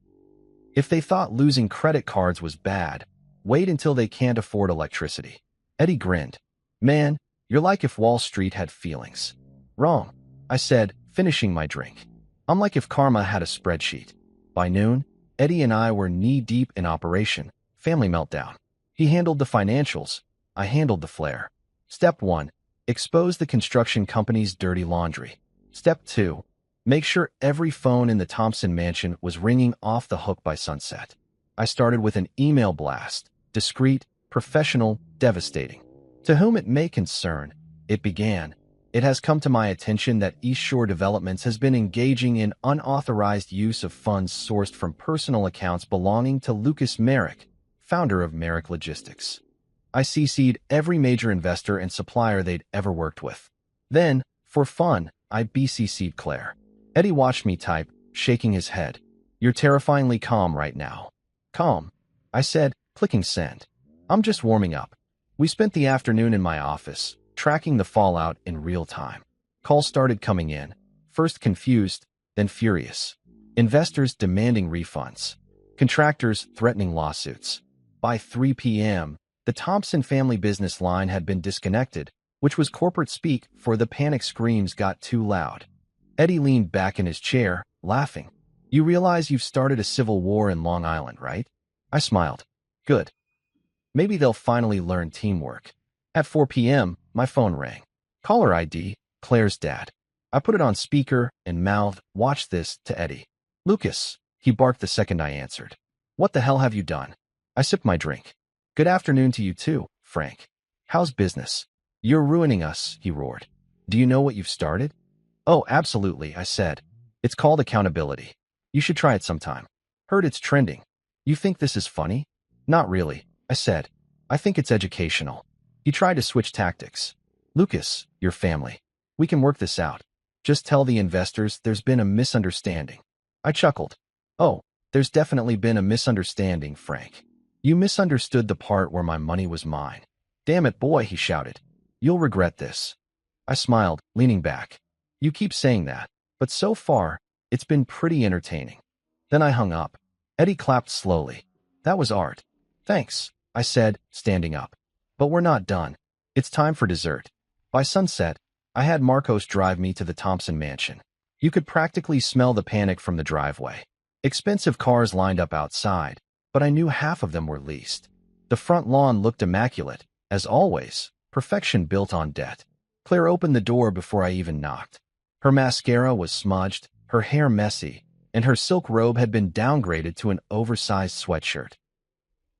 If they thought losing credit cards was bad, wait until they can't afford electricity. Eddie grinned. Man, you're like if Wall Street had feelings. Wrong, I said, finishing my drink. I'm like if karma had a spreadsheet. By noon, Eddie and I were knee-deep in Operation Family Meltdown. He handled the financials. I handled the flair. Step 1. Expose the construction company's dirty laundry. Step 2. Make sure every phone in the Thompson mansion was ringing off the hook by sunset. I started with an email blast. Discreet, professional, devastating. To whom it may concern, it began. It has come to my attention that East Shore Developments has been engaging in unauthorized use of funds sourced from personal accounts belonging to Lucas Merrick, founder of Merrick Logistics. I CC'd every major investor and supplier they'd ever worked with. Then, for fun, I BCC'd Claire. Eddie watched me type, shaking his head. You're terrifyingly calm right now. Calm, I said, clicking send. I'm just warming up. We spent the afternoon in my office, tracking the fallout in real time. Calls started coming in, first confused, then furious. Investors demanding refunds. Contractors threatening lawsuits. By 3 p.m., the Thompson family business line had been disconnected, which was corporate speak for the panic screams got too loud. Eddie leaned back in his chair, laughing. You realize you've started a civil war in Long Island, right? I smiled. Good. Maybe they'll finally learn teamwork. At 4 p.m., my phone rang. Caller ID, Claire's dad. I put it on speaker and mouthed, watch this, to Eddie. Lucas, he barked the second I answered. What the hell have you done? I sipped my drink. Good afternoon to you too, Frank. How's business? You're ruining us, he roared. Do you know what you've started? Oh, absolutely, I said. It's called accountability. You should try it sometime. Heard it's trending. You think this is funny? Not really, I said. I think it's educational. He tried to switch tactics. Lucas, your family. We can work this out. Just tell the investors there's been a misunderstanding. I chuckled. Oh, there's definitely been a misunderstanding, Frank. You misunderstood the part where my money was mine. Damn it, boy, he shouted. You'll regret this. I smiled, leaning back. You keep saying that, but so far, it's been pretty entertaining. Then I hung up. Eddie clapped slowly. That was art. Thanks, I said, standing up. But we're not done. It's time for dessert. By sunset, I had Marcos drive me to the Thompson mansion. You could practically smell the panic from the driveway. Expensive cars lined up outside, but I knew half of them were leased. The front lawn looked immaculate, as always, perfection built on debt. Claire opened the door before I even knocked. Her mascara was smudged, her hair messy, and her silk robe had been downgraded to an oversized sweatshirt.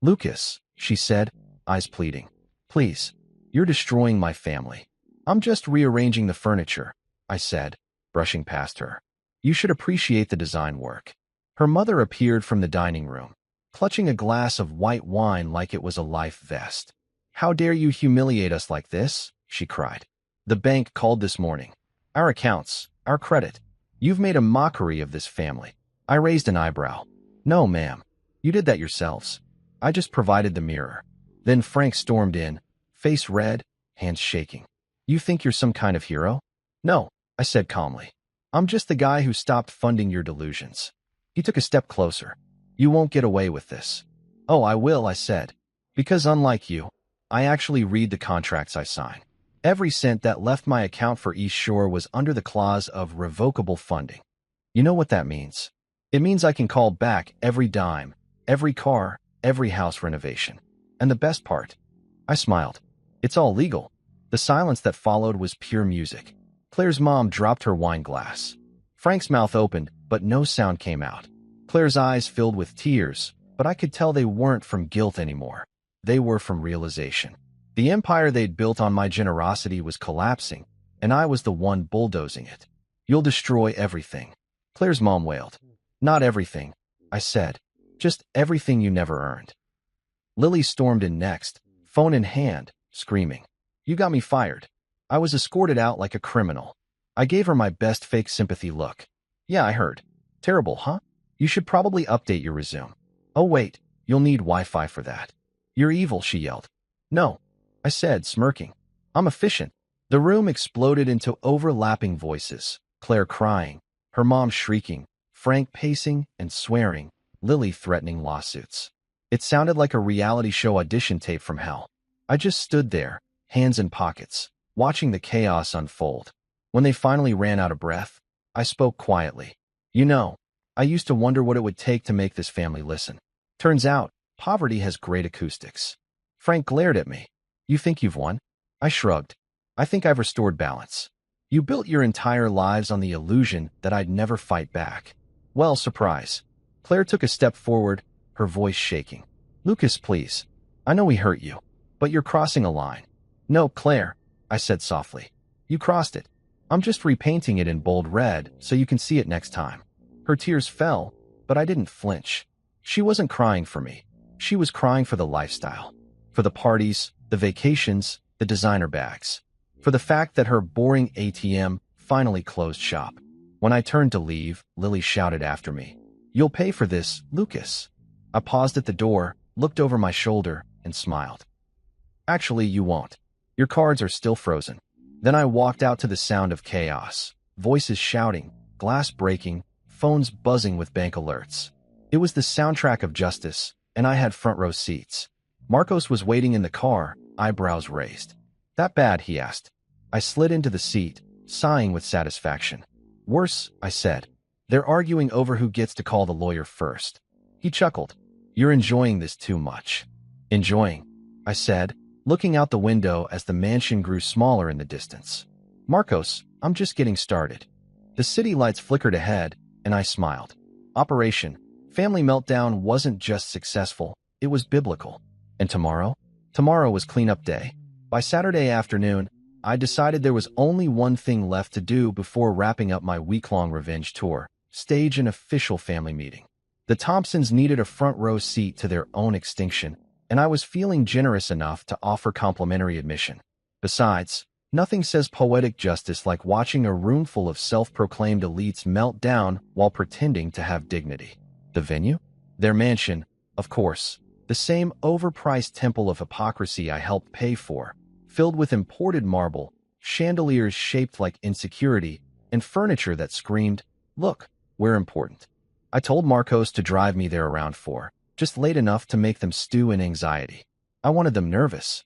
Lucas, she said, eyes pleading. Please, you're destroying my family. I'm just rearranging the furniture, I said, brushing past her. You should appreciate the design work. Her mother appeared from the dining room, clutching a glass of white wine like it was a life vest. How dare you humiliate us like this? She cried. The bank called this morning. Our accounts, our credit. You've made a mockery of this family. I raised an eyebrow. No, ma'am. You did that yourselves. I just provided the mirror. Then Frank stormed in, face red, hands shaking. You think you're some kind of hero? No, I said calmly. I'm just the guy who stopped funding your delusions. He took a step closer. You won't get away with this. Oh, I will, I said. Because unlike you, I actually read the contracts I sign. Every cent that left my account for East Shore was under the clause of revocable funding. You know what that means? It means I can call back every dime, every car, every house renovation. And the best part, I smiled. It's all legal. The silence that followed was pure music. Claire's mom dropped her wine glass. Frank's mouth opened, but no sound came out. Claire's eyes filled with tears, but I could tell they weren't from guilt anymore. They were from realization. The empire they'd built on my generosity was collapsing, and I was the one bulldozing it. You'll destroy everything. Claire's mom wailed. Not everything, I said. Just everything you never earned. Lily stormed in next, phone in hand, screaming. You got me fired. I was escorted out like a criminal. I gave her my best fake sympathy look. Yeah, I heard. Terrible, huh? You should probably update your resume. Oh wait, you'll need Wi-Fi for that. You're evil, she yelled. No, I said, smirking. I'm efficient. The room exploded into overlapping voices. Claire crying, her mom shrieking, Frank pacing and swearing, Lily threatening lawsuits. It sounded like a reality show audition tape from hell. I just stood there, hands in pockets, watching the chaos unfold. When they finally ran out of breath, I spoke quietly. You know, I used to wonder what it would take to make this family listen. Turns out, poverty has great acoustics. Frank glared at me. You think you've won? I shrugged. I think I've restored balance. You built your entire lives on the illusion that I'd never fight back. Well, surprise. Claire took a step forward, her voice shaking. Lucas, please. I know we hurt you, but you're crossing a line. No, Claire, I said softly. You crossed it. I'm just repainting it in bold red so you can see it next time. Her tears fell, but I didn't flinch. She wasn't crying for me. She was crying for the lifestyle. For the parties, the vacations, the designer bags. For the fact that her boring ATM finally closed shop. When I turned to leave, Lily shouted after me. You'll pay for this, Lucas. I paused at the door, looked over my shoulder, and smiled. Actually, you won't. Your cards are still frozen. Then I walked out to the sound of chaos. Voices shouting, glass breaking, phones buzzing with bank alerts. It was the soundtrack of justice, and I had front row seats. Marcos was waiting in the car, eyebrows raised. That bad, he asked. I slid into the seat, sighing with satisfaction. Worse, I said. They're arguing over who gets to call the lawyer first. He chuckled. You're enjoying this too much. Enjoying, I said, looking out the window as the mansion grew smaller in the distance. Marcos, I'm just getting started. The city lights flickered ahead, and I smiled. Operation Family Meltdown wasn't just successful, it was biblical. And tomorrow? Tomorrow was cleanup day. By Saturday afternoon, I decided there was only one thing left to do before wrapping up my week-long revenge tour, stage an official family meeting. The Thompsons needed a front row seat to their own extinction, and I was feeling generous enough to offer complimentary admission. Besides, nothing says poetic justice like watching a room full of self-proclaimed elites melt down while pretending to have dignity. The venue? Their mansion, of course, the same overpriced temple of hypocrisy I helped pay for, filled with imported marble, chandeliers shaped like insecurity, and furniture that screamed, look, we're important. I told Marcos to drive me there around 4, just late enough to make them stew in anxiety. I wanted them nervous.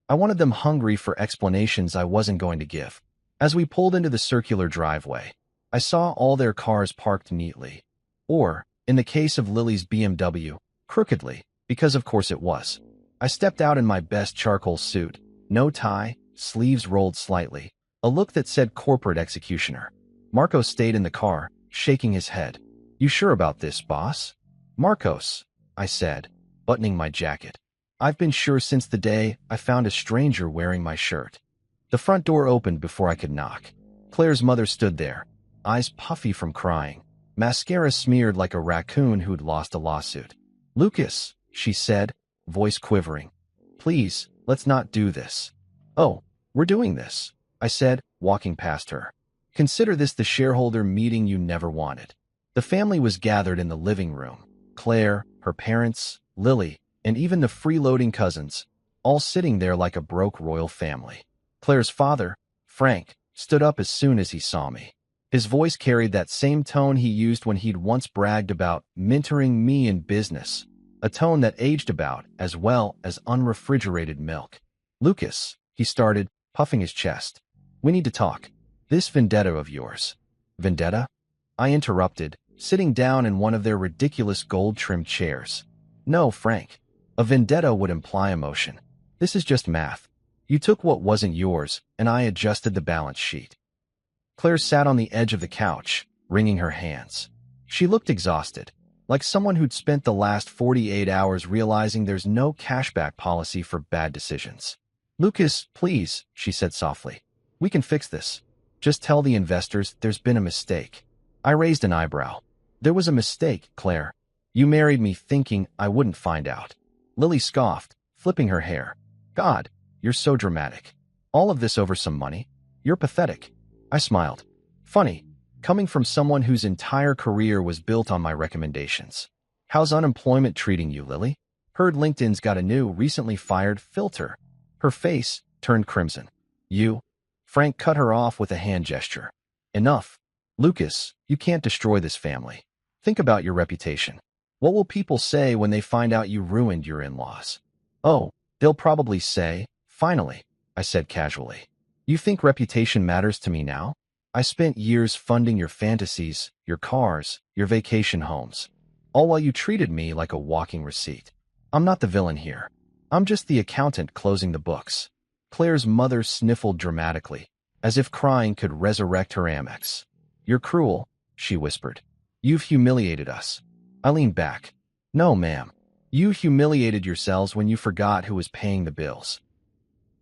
I wanted them hungry for explanations I wasn't going to give. As we pulled into the circular driveway, I saw all their cars parked neatly. Or, in the case of Lily's BMW, crookedly, because of course it was. I stepped out in my best charcoal suit, no tie, sleeves rolled slightly, a look that said corporate executioner. Marcos stayed in the car, shaking his head. You sure about this, boss? Marcos, I said, buttoning my jacket. I've been sure since the day I found a stranger wearing my shirt. The front door opened before I could knock. Claire's mother stood there, eyes puffy from crying, mascara smeared like a raccoon who'd lost a lawsuit. Lucas, she said, voice quivering. Please, let's not do this. Oh, we're doing this, I said, walking past her. Consider this the shareholder meeting you never wanted. The family was gathered in the living room. Claire, her parents, Lily, and even the freeloading cousins, all sitting there like a broke royal family. Claire's father, Frank, stood up as soon as he saw me. His voice carried that same tone he used when he'd once bragged about mentoring me in business, a tone that aged about as well as unrefrigerated milk. "Lucas," he started, puffing his chest. "We need to talk. This vendetta of yours." "Vendetta?" I interrupted, sitting down in one of their ridiculous gold-trimmed chairs. "No, Frank. A vendetta would imply emotion. This is just math. You took what wasn't yours, and I adjusted the balance sheet." Claire sat on the edge of the couch, wringing her hands. She looked exhausted, like someone who'd spent the last 48 hours realizing there's no cashback policy for bad decisions. "Lucas, please," she said softly. "We can fix this. Just tell the investors there's been a mistake." I raised an eyebrow. "There was a mistake, Claire. You married me thinking I wouldn't find out." Lily scoffed, flipping her hair. "God, you're so dramatic. All of this over some money? You're pathetic." I smiled. "Funny, coming from someone whose entire career was built on my recommendations. How's unemployment treating you, Lily? Heard LinkedIn's got a new, recently fired filter." Her face turned crimson. "You?" Frank cut her off with a hand gesture. "Enough. Lucas, you can't destroy this family. Think about your reputation. What will people say when they find out you ruined your in-laws?" "Oh, they'll probably say, 'Finally,'" I said casually. "You think reputation matters to me now? I spent years funding your fantasies, your cars, your vacation homes, all while you treated me like a walking receipt. I'm not the villain here. I'm just the accountant closing the books." Claire's mother sniffled dramatically, as if crying could resurrect her Amex. "You're cruel," she whispered. "You've humiliated us." I leaned back. "No, ma'am. You humiliated yourselves when you forgot who was paying the bills."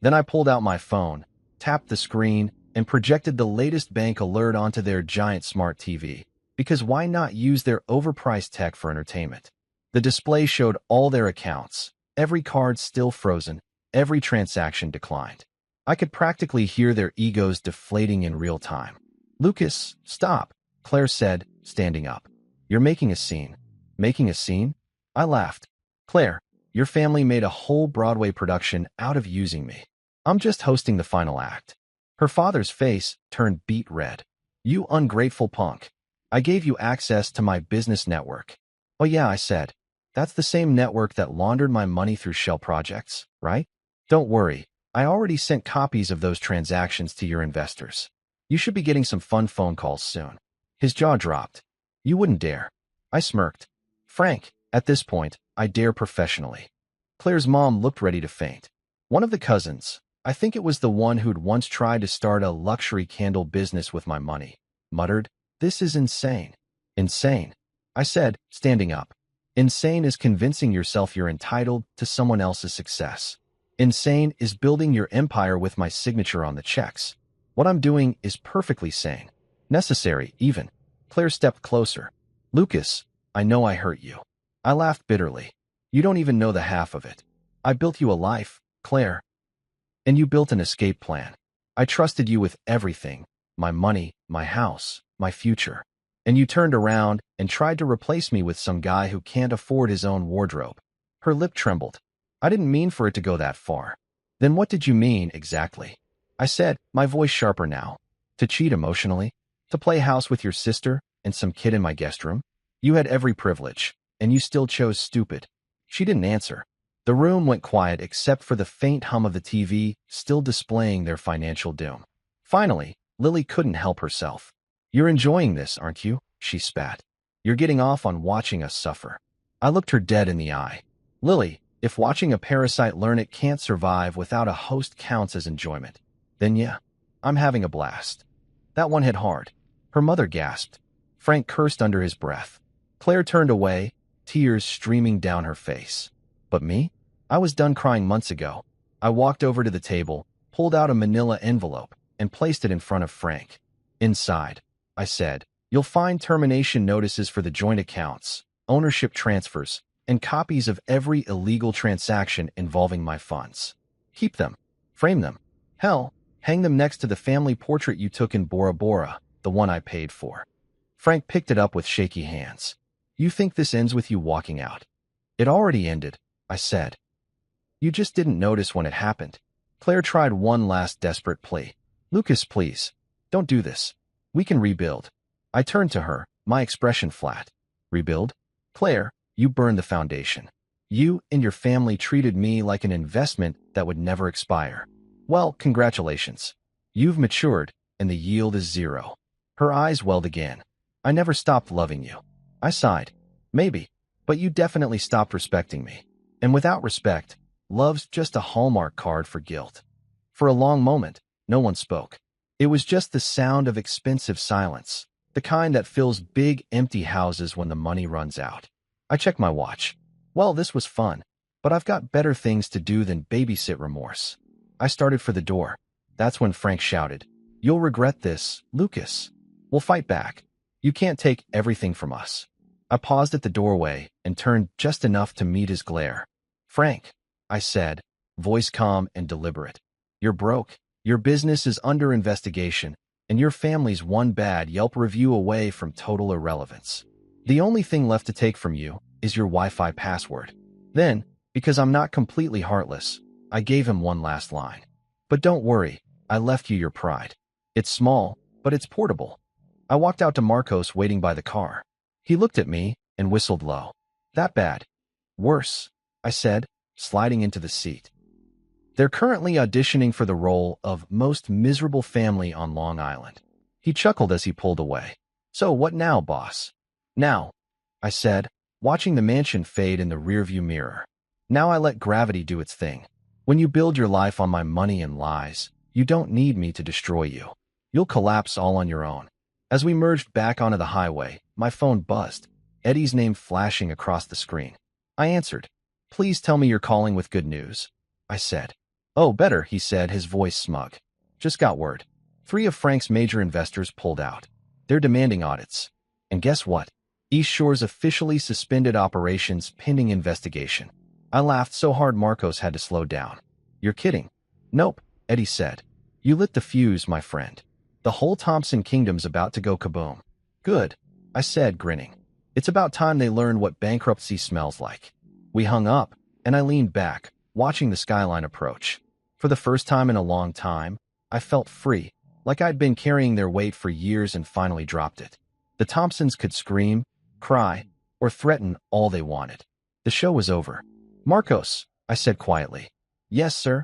Then I pulled out my phone, tapped the screen, and projected the latest bank alert onto their giant smart TV. Because why not use their overpriced tech for entertainment? The display showed all their accounts, every card still frozen, every transaction declined. I could practically hear their egos deflating in real time. "Lucas, stop," Claire said, standing up. "You're making a scene." "Making a scene?" I laughed. "Claire, your family made a whole Broadway production out of using me. I'm just hosting the final act." Her father's face turned beet red. "You ungrateful punk. I gave you access to my business network." "Oh yeah," I said. "That's the same network that laundered my money through shell projects, right? Don't worry. I already sent copies of those transactions to your investors. You should be getting some fun phone calls soon." His jaw dropped. "You wouldn't dare." I smirked. "Frank, at this point, I dare professionally." Claire's mom looked ready to faint. One of the cousins, I think it was the one who'd once tried to start a luxury candle business with my money, muttered, "This is insane." "Insane," I said, standing up. "Insane is convincing yourself you're entitled to someone else's success. Insane is building your empire with my signature on the checks. What I'm doing is perfectly sane. Necessary, even." Claire stepped closer. "Lucas, I know I hurt you." I laughed bitterly. "You don't even know the half of it. I built you a life, Claire. And you built an escape plan. I trusted you with everything, my money, my house, my future. And you turned around and tried to replace me with some guy who can't afford his own wardrobe." Her lip trembled. "I didn't mean for it to go that far." "Then what did you mean, exactly?" I said, my voice sharper now. "To cheat emotionally? To play house with your sister and some kid in my guest room? You had every privilege, and you still chose stupid." She didn't answer. The room went quiet except for the faint hum of the TV still displaying their financial doom. Finally, Lily couldn't help herself. "You're enjoying this, aren't you?" she spat. "You're getting off on watching us suffer." I looked her dead in the eye. "Lily, if watching a parasite learn it can't survive without a host counts as enjoyment, then yeah, I'm having a blast." That one hit hard. Her mother gasped. Frank cursed under his breath. Claire turned away, tears streaming down her face. But me? I was done crying months ago. I walked over to the table, pulled out a manila envelope, and placed it in front of Frank. "Inside," I said, "you'll find termination notices for the joint accounts, ownership transfers, and copies of every illegal transaction involving my funds. Keep them. Frame them. Hell, hang them next to the family portrait you took in Bora Bora, the one I paid for." Frank picked it up with shaky hands. "You think this ends with you walking out?" "It already ended," I said. "You just didn't notice when it happened. Claire tried one last desperate plea. Lucas, please. Don't do this. We can rebuild. I turned to her, my expression flat. Rebuild? Claire, you burned the foundation. You and your family treated me like an investment that would never expire. Well, congratulations. You've matured, and the yield is zero. Her eyes welled again. I never stopped loving you. I sighed. Maybe, but you definitely stopped respecting me. And without respect, love's just a Hallmark card for guilt. For a long moment, no one spoke. It was just the sound of expensive silence, the kind that fills big, empty houses when the money runs out. I checked my watch. Well, this was fun, but I've got better things to do than babysit remorse. I started for the door. That's when Frank shouted, "You'll regret this, Lucas. We'll fight back. You can't take everything from us." I paused at the doorway and turned just enough to meet his glare. "Frank," I said, voice calm and deliberate. "You're broke. Your business is under investigation, and your family's one bad Yelp review away from total irrelevance. The only thing left to take from you is your Wi-Fi password." Then, because I'm not completely heartless, I gave him one last line. "But don't worry, I left you your pride. It's small, but it's portable." I walked out to Marcos waiting by the car. He looked at me and whistled low. "That bad?" "Worse," I said, sliding into the seat. "They're currently auditioning for the role of most miserable family on Long Island." He chuckled as he pulled away. "So what now, boss?" "Now," I said, watching the mansion fade in the rearview mirror. "Now I let gravity do its thing. When you build your life on my money and lies, you don't need me to destroy you. You'll collapse all on your own." As we merged back onto the highway, my phone buzzed, Eddie's name flashing across the screen. I answered. "Please tell me you're calling with good news," I said. "Oh, better," he said, his voice smug. "Just got word. 3 of Frank's major investors pulled out. They're demanding audits. And guess what? East Shore's officially suspended operations pending investigation." I laughed so hard Marcos had to slow down. "You're kidding." "Nope," Eddie said. "You lit the fuse, my friend. The whole Thompson Kingdom's about to go kaboom." "Good," I said, grinning. "It's about time they learned what bankruptcy smells like." We hung up, and I leaned back, watching the skyline approach. For the first time in a long time, I felt free, like I'd been carrying their weight for years and finally dropped it. The Thompsons could scream, cry, or threaten all they wanted. The show was over. "Marcos," I said quietly. "Yes, sir?"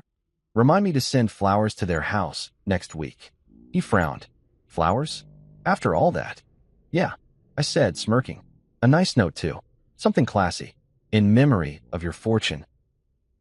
"Remind me to send flowers to their house next week." He frowned. "Flowers? After all that?" "Yeah," I said, smirking. "A nice note, too. Something classy. In memory of your fortune."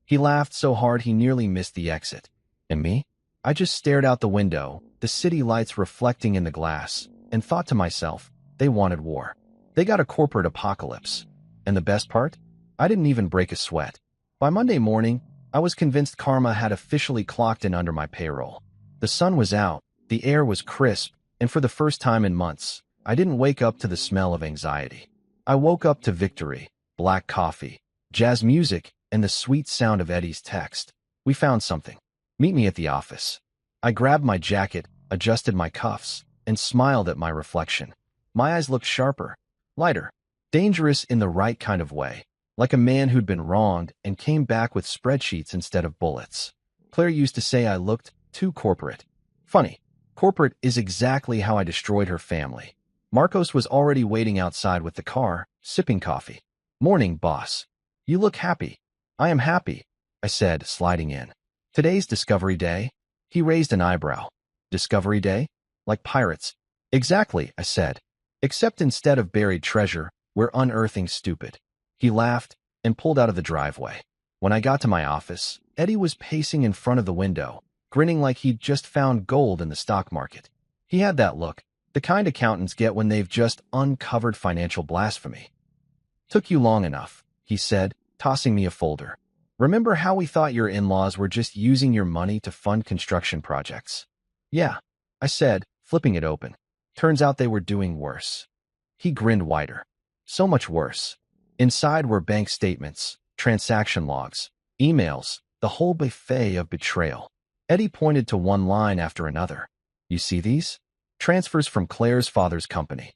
He laughed so hard he nearly missed the exit. And me? I just stared out the window, the city lights reflecting in the glass, and thought to myself, they wanted war. They got a corporate apocalypse. And the best part? I didn't even break a sweat. By Monday morning, I was convinced karma had officially clocked in under my payroll. The sun was out, the air was crisp, and for the first time in months, I didn't wake up to the smell of anxiety. I woke up to victory, black coffee, jazz music, and the sweet sound of Eddie's text. "We found something. Meet me at the office." I grabbed my jacket, adjusted my cuffs, and smiled at my reflection. My eyes looked sharper, lighter, dangerous in the right kind of way, like a man who'd been wronged and came back with spreadsheets instead of bullets. Claire used to say I looked too corporate. Funny, corporate is exactly how I destroyed her family. Marcos was already waiting outside with the car, sipping coffee. "Morning, boss. You look happy." "I am happy," I said, sliding in. "Today's Discovery Day?" He raised an eyebrow. "Discovery Day? Like pirates?" "Exactly," I said. "Except instead of buried treasure, we're unearthing stupid." He laughed and pulled out of the driveway. When I got to my office, Eddie was pacing in front of the window, grinning like he'd just found gold in the stock market. He had that look, the kind accountants get when they've just uncovered financial blasphemy. "Took you long enough," he said, tossing me a folder. "Remember how we thought your in-laws were just using your money to fund construction projects?" "Yeah," I said, flipping it open. "Turns out they were doing worse." He grinned wider. "So much worse. Inside were bank statements, transaction logs, emails, the whole buffet of betrayal." Eddie pointed to one line after another. "You see these? Transfers from Claire's father's company.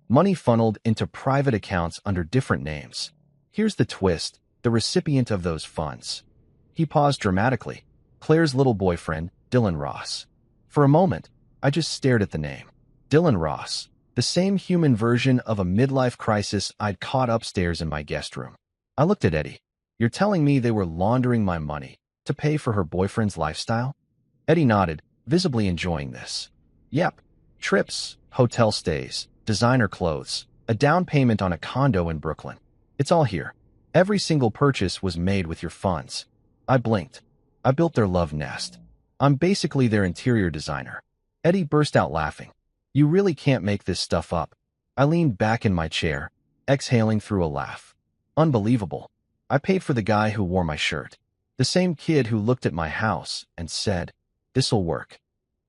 Money funneled into private accounts under different names. Here's the twist, the recipient of those funds." He paused dramatically. Claire's little boyfriend, Dylan Ross. For a moment, I just stared at the name. Dylan Ross, the same human version of a midlife crisis I'd caught upstairs in my guest room. I looked at Eddie. You're telling me they were laundering my money to pay for her boyfriend's lifestyle? Eddie nodded, visibly enjoying this. Yep. Trips, hotel stays, designer clothes, a down payment on a condo in Brooklyn. It's all here. Every single purchase was made with your funds. I blinked. I built their love nest. I'm basically their interior designer. Eddie burst out laughing. You really can't make this stuff up. I leaned back in my chair, exhaling through a laugh. Unbelievable. I paid for the guy who wore my shirt. The same kid who looked at my house and said, "This'll work.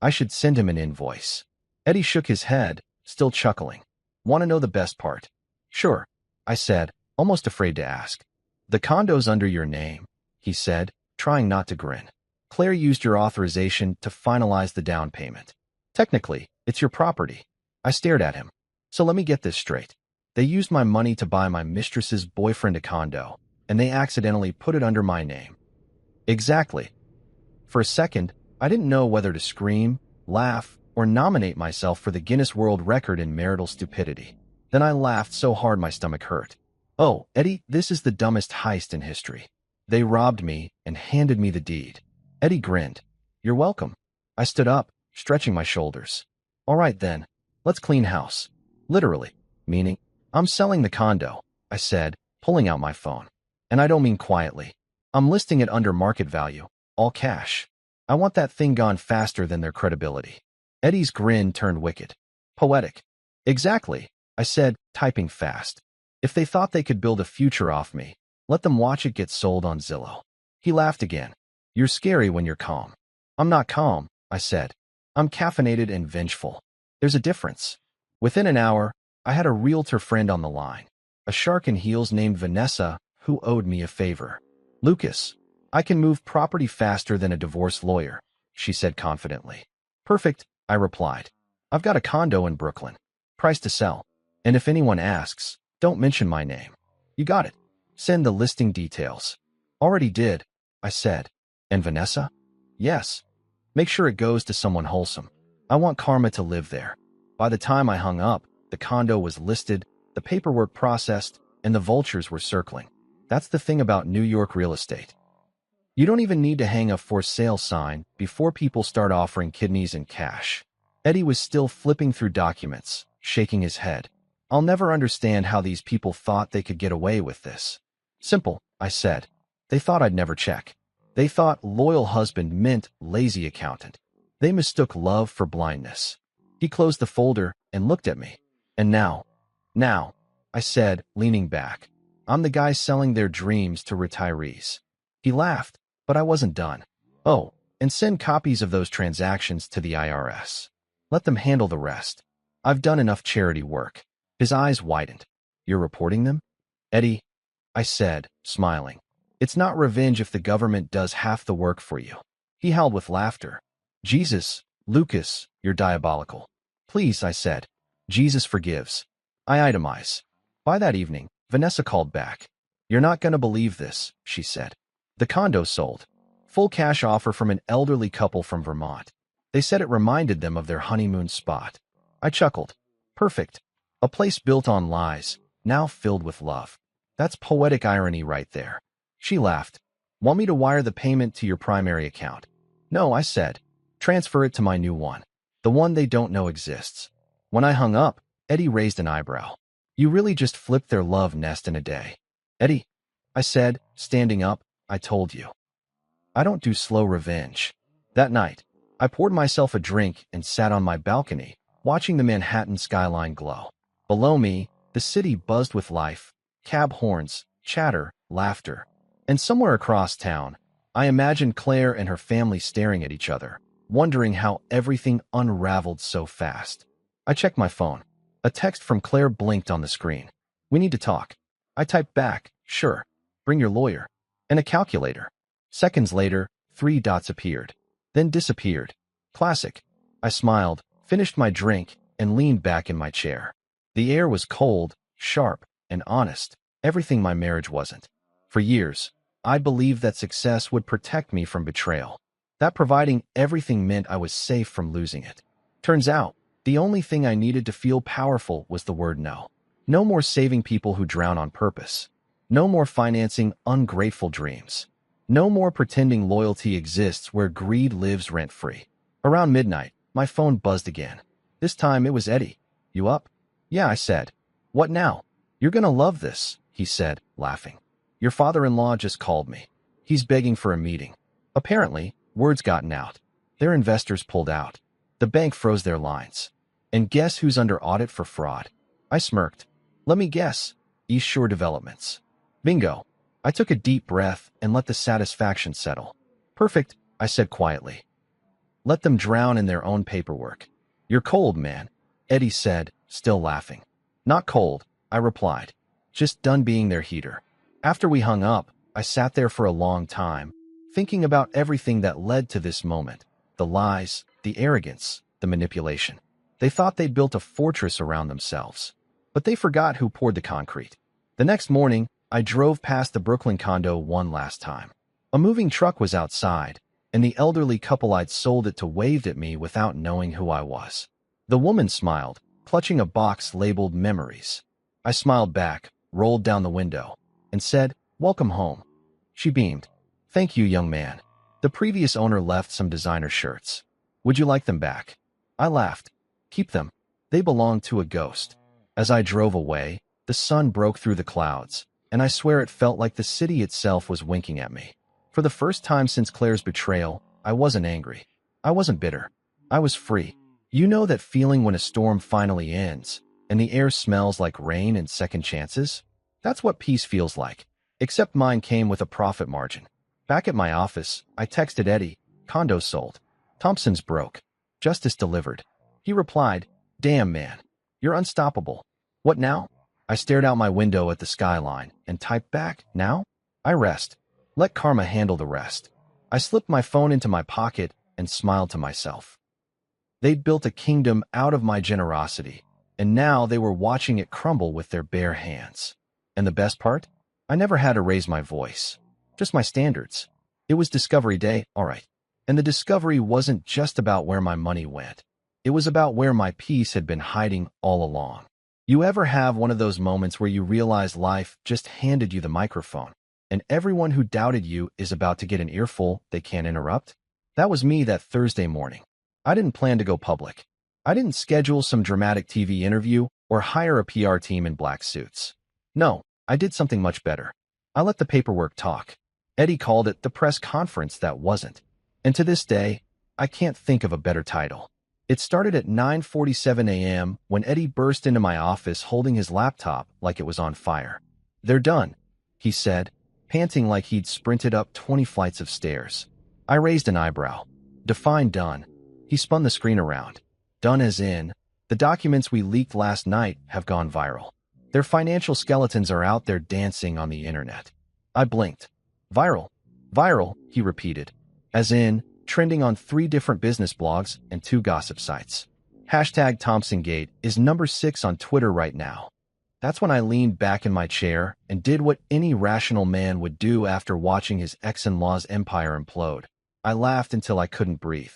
I should send him an invoice." Eddie shook his head, still chuckling. Want to know the best part? Sure, I said, almost afraid to ask. The condo's under your name, he said, trying not to grin. Claire used your authorization to finalize the down payment. Technically, it's your property. I stared at him. So let me get this straight. They used my money to buy my mistress's boyfriend a condo, and they accidentally put it under my name. Exactly. For a second, I didn't know whether to scream, laugh, or nominate myself for the Guinness World Record in marital stupidity. Then I laughed so hard my stomach hurt. Oh, Eddie, this is the dumbest heist in history. They robbed me and handed me the deed. Eddie grinned. You're welcome. I stood up, stretching my shoulders. All right then, let's clean house. Literally, meaning, I'm selling the condo, I said, pulling out my phone. And I don't mean quietly. I'm listing it under market value, all cash. I want that thing gone faster than their credibility. Eddie's grin turned wicked. Poetic. Exactly, I said, typing fast. If they thought they could build a future off me, let them watch it get sold on Zillow. He laughed again. You're scary when you're calm. I'm not calm, I said. I'm caffeinated and vengeful. There's a difference. Within an hour, I had a realtor friend on the line, a shark in heels named Vanessa, who owed me a favor. Lucas, I can move property faster than a divorce lawyer, she said confidently. Perfect, I replied. I've got a condo in Brooklyn. Price to sell. And if anyone asks, don't mention my name. You got it. Send the listing details. Already did, I said. And Vanessa? Yes. Make sure it goes to someone wholesome. I want Karma to live there. By the time I hung up, the condo was listed, the paperwork processed, and the vultures were circling. That's the thing about New York real estate. You don't even need to hang a for sale sign before people start offering kidneys and cash. Eddie was still flipping through documents, shaking his head. I'll never understand how these people thought they could get away with this. Simple, I said. They thought I'd never check. They thought loyal husband meant lazy accountant. They mistook love for blindness. He closed the folder and looked at me. And now, I said, leaning back, I'm the guy selling their dreams to retirees. He laughed, but I wasn't done. Oh, and send copies of those transactions to the IRS. Let them handle the rest. I've done enough charity work. His eyes widened. You're reporting them? Eddie, I said, smiling. It's not revenge if the government does half the work for you. He howled with laughter. Jesus, Lucas, you're diabolical. Please, I said. Jesus forgives. I itemize. By that evening, Vanessa called back. You're not going to believe this, she said. The condo sold. Full cash offer from an elderly couple from Vermont. They said it reminded them of their honeymoon spot. I chuckled. Perfect. A place built on lies, now filled with love. That's poetic irony right there. She laughed. Want me to wire the payment to your primary account? No, I said. Transfer it to my new one. The one they don't know exists. When I hung up, Eddie raised an eyebrow. You really just flipped their love nest in a day. Eddie, I said, standing up, I told you. I don't do slow revenge. That night, I poured myself a drink and sat on my balcony, watching the Manhattan skyline glow. Below me, the city buzzed with life, cab horns, chatter, laughter. And somewhere across town, I imagined Claire and her family staring at each other, wondering how everything unraveled so fast. I checked my phone. A text from Claire blinked on the screen. We need to talk. I typed back, sure. Bring your lawyer. And a calculator. Seconds later, 3 dots appeared. Then disappeared. Classic. I smiled, finished my drink, and leaned back in my chair. The air was cold, sharp, and honest. Everything my marriage wasn't. For years, I believed that success would protect me from betrayal. That providing everything meant I was safe from losing it. Turns out, the only thing I needed to feel powerful was the word no. No more saving people who drown on purpose. No more financing ungrateful dreams. No more pretending loyalty exists where greed lives rent-free. Around midnight, my phone buzzed again. This time it was Eddie. "You up?" "Yeah," I said. "What now?" "You're gonna love this," he said, laughing. "Your father-in-law just called me. He's begging for a meeting. Apparently, word's gotten out. Their investors pulled out. The bank froze their lines. And guess who's under audit for fraud?" I smirked. "Let me guess. East Shore Developments." Bingo. I took a deep breath and let the satisfaction settle. "Perfect," I said quietly. "Let them drown in their own paperwork." "You're cold, man," Eddie said, still laughing. "Not cold," I replied. "Just done being their heater." After we hung up, I sat there for a long time, thinking about everything that led to this moment. The lies, the arrogance, the manipulation. They thought they'd built a fortress around themselves, but they forgot who poured the concrete. The next morning, I drove past the Brooklyn condo one last time. A moving truck was outside, and the elderly couple I'd sold it to waved at me without knowing who I was. The woman smiled, clutching a box labeled Memories. I smiled back, rolled down the window, and said, "Welcome home." She beamed. "Thank you, young man. The previous owner left some designer shirts. Would you like them back?" I laughed. "Keep them. They belong to a ghost." As I drove away, the sun broke through the clouds, and I swear it felt like the city itself was winking at me. For the first time since Claire's betrayal, I wasn't angry. I wasn't bitter. I was free. You know that feeling when a storm finally ends, and the air smells like rain and second chances? That's what peace feels like, except mine came with a profit margin. Back at my office, I texted Eddie, "Condo sold. Thompson's broke. Justice delivered." He replied, "Damn, man. You're unstoppable. What now?" I stared out my window at the skyline and typed back, "Now? I rest. Let karma handle the rest." I slipped my phone into my pocket and smiled to myself. They'd built a kingdom out of my generosity, and now they were watching it crumble with their bare hands. And the best part? I never had to raise my voice. Just my standards. It was Discovery Day, all right. And the discovery wasn't just about where my money went. It was about where my peace had been hiding all along. You ever have one of those moments where you realize life just handed you the microphone, and everyone who doubted you is about to get an earful they can't interrupt? That was me that Thursday morning. I didn't plan to go public. I didn't schedule some dramatic TV interview or hire a PR team in black suits. No, I did something much better. I let the paperwork talk. Eddie called it the press conference that wasn't. And to this day, I can't think of a better title. It started at 9:47 a.m. when Eddie burst into my office holding his laptop like it was on fire. "They're done," he said, panting like he'd sprinted up 20 flights of stairs. I raised an eyebrow. "Define done." He spun the screen around. "Done as in, the documents we leaked last night have gone viral. Their financial skeletons are out there dancing on the internet." I blinked. "Viral? Viral," he repeated. "As in, trending on 3 different business blogs and 2 gossip sites. Hashtag ThompsonGate is number 6 on Twitter right now." That's when I leaned back in my chair and did what any rational man would do after watching his ex-in-law's empire implode. I laughed until I couldn't breathe.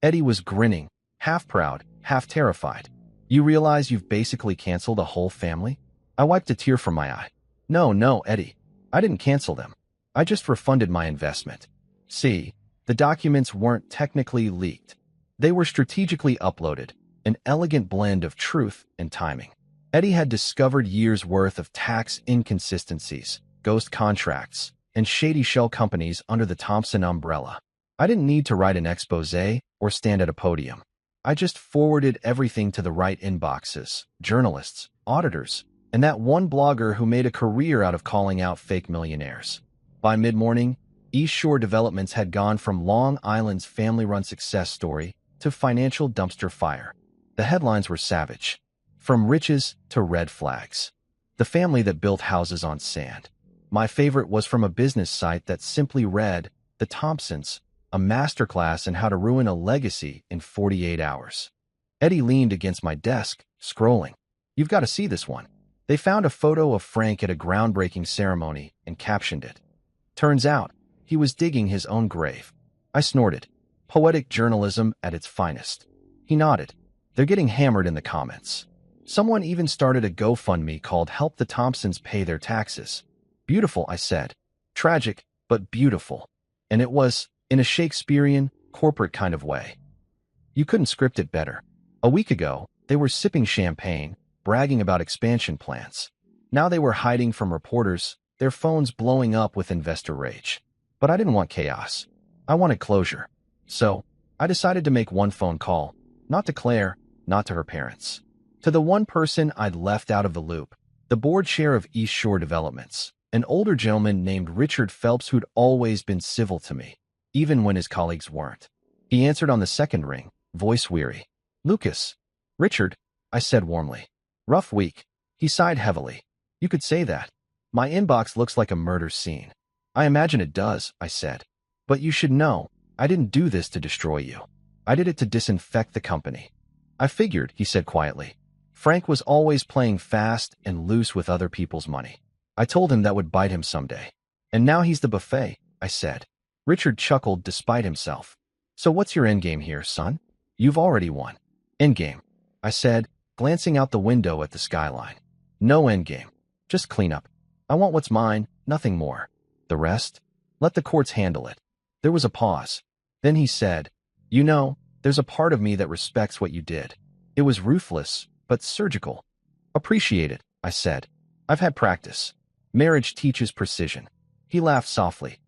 Eddie was grinning, half proud, half terrified. "You realize you've basically canceled a whole family?" I wiped a tear from my eye. No, Eddie. I didn't cancel them. I just refunded my investment. See, the documents weren't technically leaked. They were strategically uploaded, an elegant blend of truth and timing. Eddie had discovered years' worth of tax inconsistencies, ghost contracts, and shady shell companies under the Thompson umbrella. I didn't need to write an exposé or stand at a podium. I just forwarded everything to the right inboxes, journalists, auditors, and that one blogger who made a career out of calling out fake millionaires. By mid-morning, East Shore Developments had gone from Long Island's family-run success story to financial dumpster fire. The headlines were savage. From riches to red flags. The family that built houses on sand. My favorite was from a business site that simply read, "The Thompsons, a masterclass in how to ruin a legacy in 48 hours. Eddie leaned against my desk, scrolling. "You've got to see this one." They found a photo of Frank at a groundbreaking ceremony and captioned it. Turns out, he was digging his own grave. I snorted. Poetic journalism at its finest. He nodded. They're getting hammered in the comments. Someone even started a GoFundMe called Help the Thompsons Pay Their Taxes. Beautiful, I said. Tragic, but beautiful. And it was, in a Shakespearean, corporate kind of way. You couldn't script it better. A week ago, they were sipping champagne, bragging about expansion plans. Now they were hiding from reporters, their phones blowing up with investor rage. But I didn't want chaos. I wanted closure. So, I decided to make one phone call, not to Claire, not to her parents. To the one person I'd left out of the loop, the board chair of East Shore Developments, an older gentleman named Richard Phelps who'd always been civil to me, even when his colleagues weren't. He answered on the second ring, voice weary. Lucas. Richard, I said warmly. Rough week. He sighed heavily. You could say that. My inbox looks like a murder scene. I imagine it does, I said. But you should know, I didn't do this to destroy you. I did it to disinfect the company. I figured, he said quietly. Frank was always playing fast and loose with other people's money. I told him that would bite him someday. And now he's the buffet, I said. Richard chuckled despite himself. So what's your endgame here, son? You've already won. Endgame, I said, glancing out the window at the skyline. No endgame. Just cleanup. I want what's mine, nothing more. The rest? Let the courts handle it. There was a pause. Then he said, You know, there's a part of me that respects what you did. It was ruthless, but surgical. Appreciate it, I said. I've had practice. Marriage teaches precision. He laughed softly.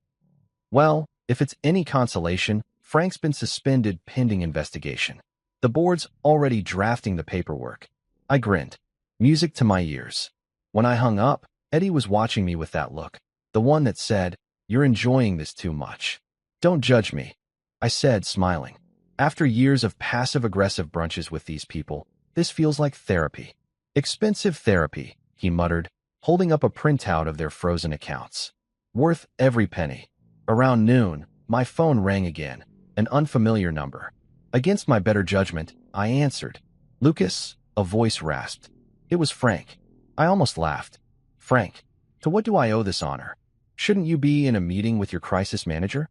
Well, if it's any consolation, Frank's been suspended pending investigation. The board's already drafting the paperwork. I grinned. Music to my ears. When I hung up, Eddie was watching me with that look. The one that said, You're enjoying this too much. Don't judge me, I said, smiling. After years of passive-aggressive brunches with these people, this feels like therapy. Expensive therapy, he muttered, holding up a printout of their frozen accounts. Worth every penny. Around noon, my phone rang again, an unfamiliar number. Against my better judgment, I answered. Lucas, a voice rasped. It was Frank. I almost laughed. Frank, to what do I owe this honor? Shouldn't you be in a meeting with your crisis manager?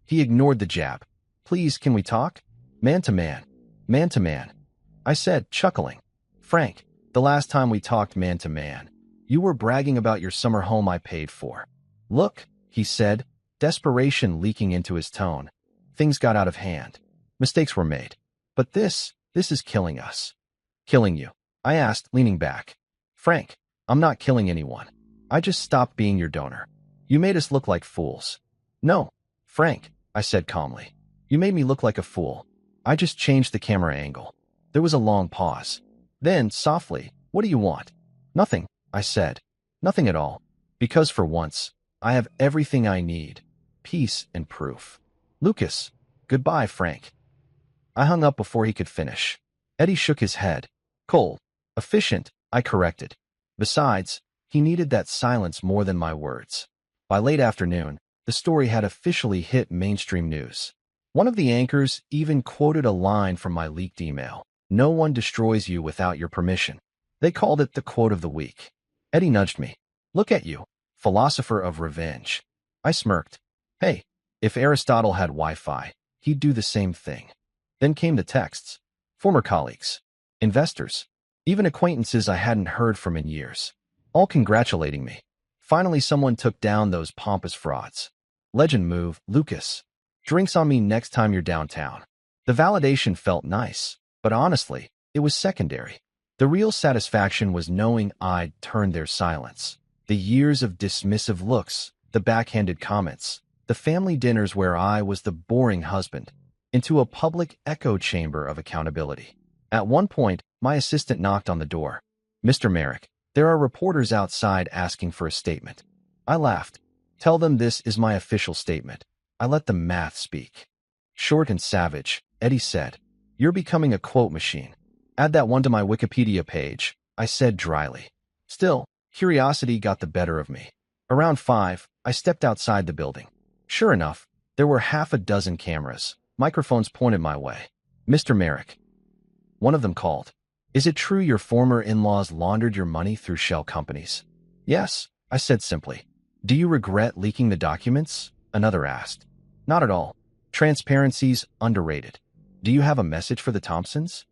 He ignored the jab. Please, can we talk? Man to man. Man to man. I said, chuckling. Frank, the last time we talked man to man, you were bragging about your summer home I paid for. Look, he said, desperation leaking into his tone. Things got out of hand. Mistakes were made. But this is killing us. Killing you? I asked, leaning back. Frank, I'm not killing anyone. I just stopped being your donor. You made us look like fools. No, Frank, I said calmly. You made me look like a fool. I just changed the camera angle. There was a long pause. Then, softly, what do you want? Nothing, I said. Nothing at all. Because for once, I have everything I need. Peace and proof. Lucas, goodbye, Frank. I hung up before he could finish. Eddie shook his head. Cold. Efficient, I corrected. Besides, he needed that silence more than my words. By late afternoon, the story had officially hit mainstream news. One of the anchors even quoted a line from my leaked email. No one destroys you without your permission. They called it the quote of the week. Eddie nudged me. Look at you, philosopher of revenge. I smirked. Hey, if Aristotle had Wi-Fi, he'd do the same thing. Then came the texts. Former colleagues, investors, even acquaintances I hadn't heard from in years, all congratulating me. Finally, someone took down those pompous frauds. Legend move, Lucas. Drinks on me next time you're downtown. The validation felt nice, but honestly, it was secondary. The real satisfaction was knowing I'd turned their silence. The years of dismissive looks, the backhanded comments, the family dinners where I was the boring husband, into a public echo chamber of accountability. At one point, my assistant knocked on the door. Mr. Merrick, there are reporters outside asking for a statement. I laughed. Tell them this is my official statement. I let the math speak. Short and savage, Eddie said. You're becoming a quote machine. Add that one to my Wikipedia page, I said dryly. Still, curiosity got the better of me. Around 5, I stepped outside the building. Sure enough, there were half a dozen cameras. Microphones pointed my way. Mr. Merrick. One of them called. Is it true your former in-laws laundered your money through shell companies? Yes, I said simply. Do you regret leaking the documents? Another asked. Not at all. Transparency's underrated. Do you have a message for the Thompsons?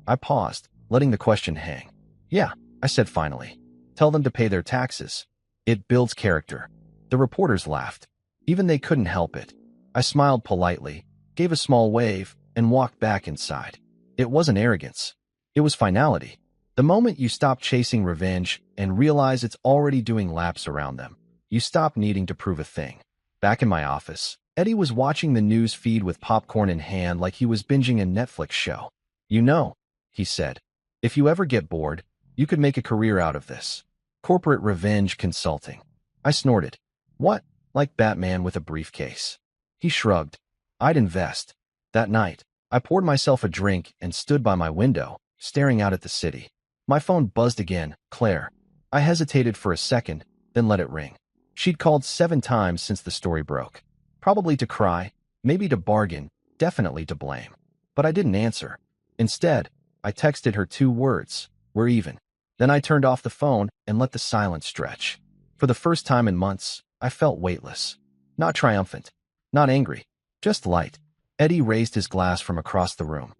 I paused, letting the question hang. Yeah, I said finally. Tell them to pay their taxes. It builds character. The reporters laughed. Even they couldn't help it. I smiled politely, gave a small wave, and walked back inside. It wasn't arrogance. It was finality. The moment you stop chasing revenge and realize it's already doing laps around them, you stop needing to prove a thing. Back in my office, Eddie was watching the news feed with popcorn in hand like he was binging a Netflix show. You know, he said, if you ever get bored, you could make a career out of this. Corporate revenge consulting. I snorted. What? Like Batman with a briefcase. He shrugged. I'd invest. That night, I poured myself a drink and stood by my window, staring out at the city. My phone buzzed again. Claire. I hesitated for a second, then let it ring. She'd called 7 times since the story broke. Probably to cry, maybe to bargain, definitely to blame. But I didn't answer. Instead, I texted her 2 words. We're even. Then I turned off the phone and let the silence stretch. For the first time in months, I felt weightless. Not triumphant. Not angry. Just light. Eddie raised his glass from across the room.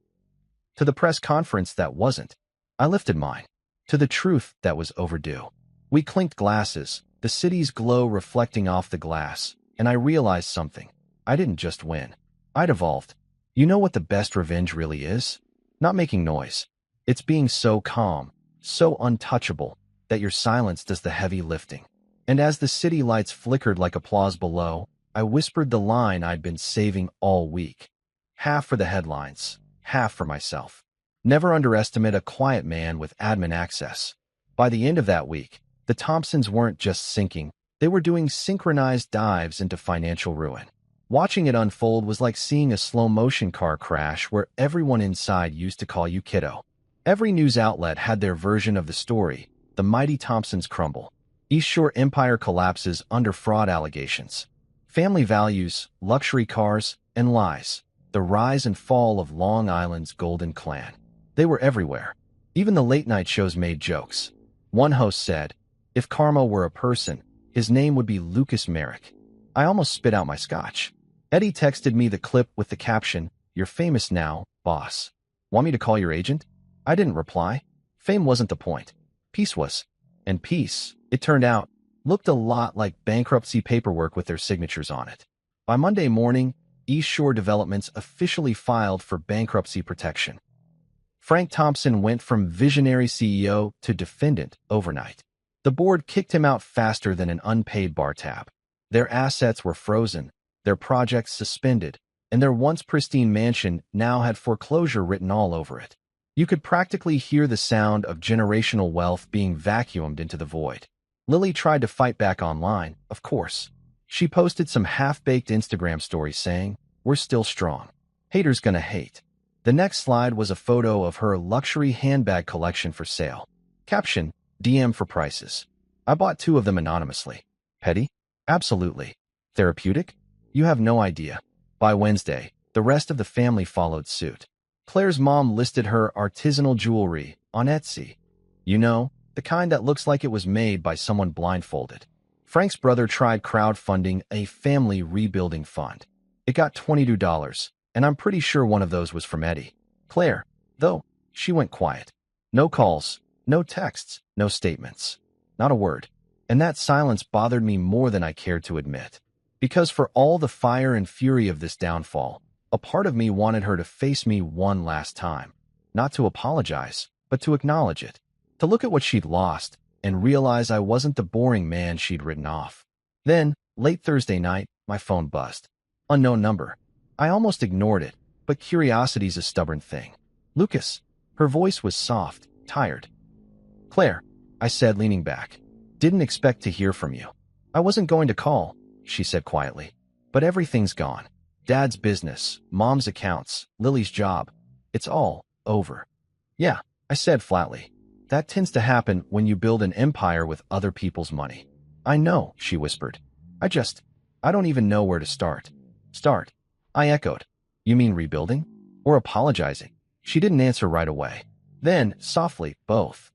To the press conference that wasn't. I lifted mine. To the truth that was overdue. We clinked glasses, the city's glow reflecting off the glass, and I realized something. I didn't just win. I'd evolved. You know what the best revenge really is? Not making noise. It's being so calm, so untouchable, that your silence does the heavy lifting. And as the city lights flickered like applause below, I whispered the line I'd been saving all week. Half for the headlines, half for myself. Never underestimate a quiet man with admin access. By the end of that week, the Thompsons weren't just sinking, they were doing synchronized dives into financial ruin. Watching it unfold was like seeing a slow-motion car crash where everyone inside used to call you kiddo. Every news outlet had their version of the story. The mighty Thompsons crumble. East Shore empire collapses under fraud allegations. Family values, luxury cars, and lies. The rise and fall of Long Island's golden clan. They were everywhere. Even the late-night shows made jokes. One host said, if karma were a person, his name would be Lucas Merrick. I almost spit out my scotch. Eddie texted me the clip with the caption, "You're famous now, boss. Want me to call your agent?" I didn't reply. Fame wasn't the point. Peace was. And peace, it turned out, looked a lot like bankruptcy paperwork with their signatures on it. By Monday morning, East Shore Developments officially filed for bankruptcy protection. Frank Thompson went from visionary CEO to defendant overnight. The board kicked him out faster than an unpaid bar tab. Their assets were frozen, their projects suspended, and their once pristine mansion now had foreclosure written all over it. You could practically hear the sound of generational wealth being vacuumed into the void. Lily tried to fight back online, of course. She posted some half-baked Instagram stories saying, "We're still strong. Haters gonna hate." The next slide was a photo of her luxury handbag collection for sale. Caption, DM for prices. I bought 2 of them anonymously. Petty? Absolutely. Therapeutic? You have no idea. By Wednesday, the rest of the family followed suit. Claire's mom listed her artisanal jewelry on Etsy. You know, the kind that looks like it was made by someone blindfolded. Frank's brother tried crowdfunding a family rebuilding fund. It got $22, and I'm pretty sure one of those was from Eddie. Claire, though, she went quiet. No calls, no texts, no statements. Not a word. And that silence bothered me more than I cared to admit. Because for all the fire and fury of this downfall, a part of me wanted her to face me one last time. Not to apologize, but to acknowledge it. To look at what she'd lost and realize I wasn't the boring man she'd written off. Then, late Thursday night, my phone buzzed. Unknown number. I almost ignored it, but curiosity's a stubborn thing. Lucas. Her voice was soft, tired. Claire, I said, leaning back. Didn't expect to hear from you. I wasn't going to call, she said quietly. But everything's gone. Dad's business, Mom's accounts, Lily's job. It's all over. Yeah, I said flatly. That tends to happen when you build an empire with other people's money. I know, she whispered. I don't even know where to start. Start. I echoed. You mean rebuilding? Or apologizing? She didn't answer right away. Then, softly, both.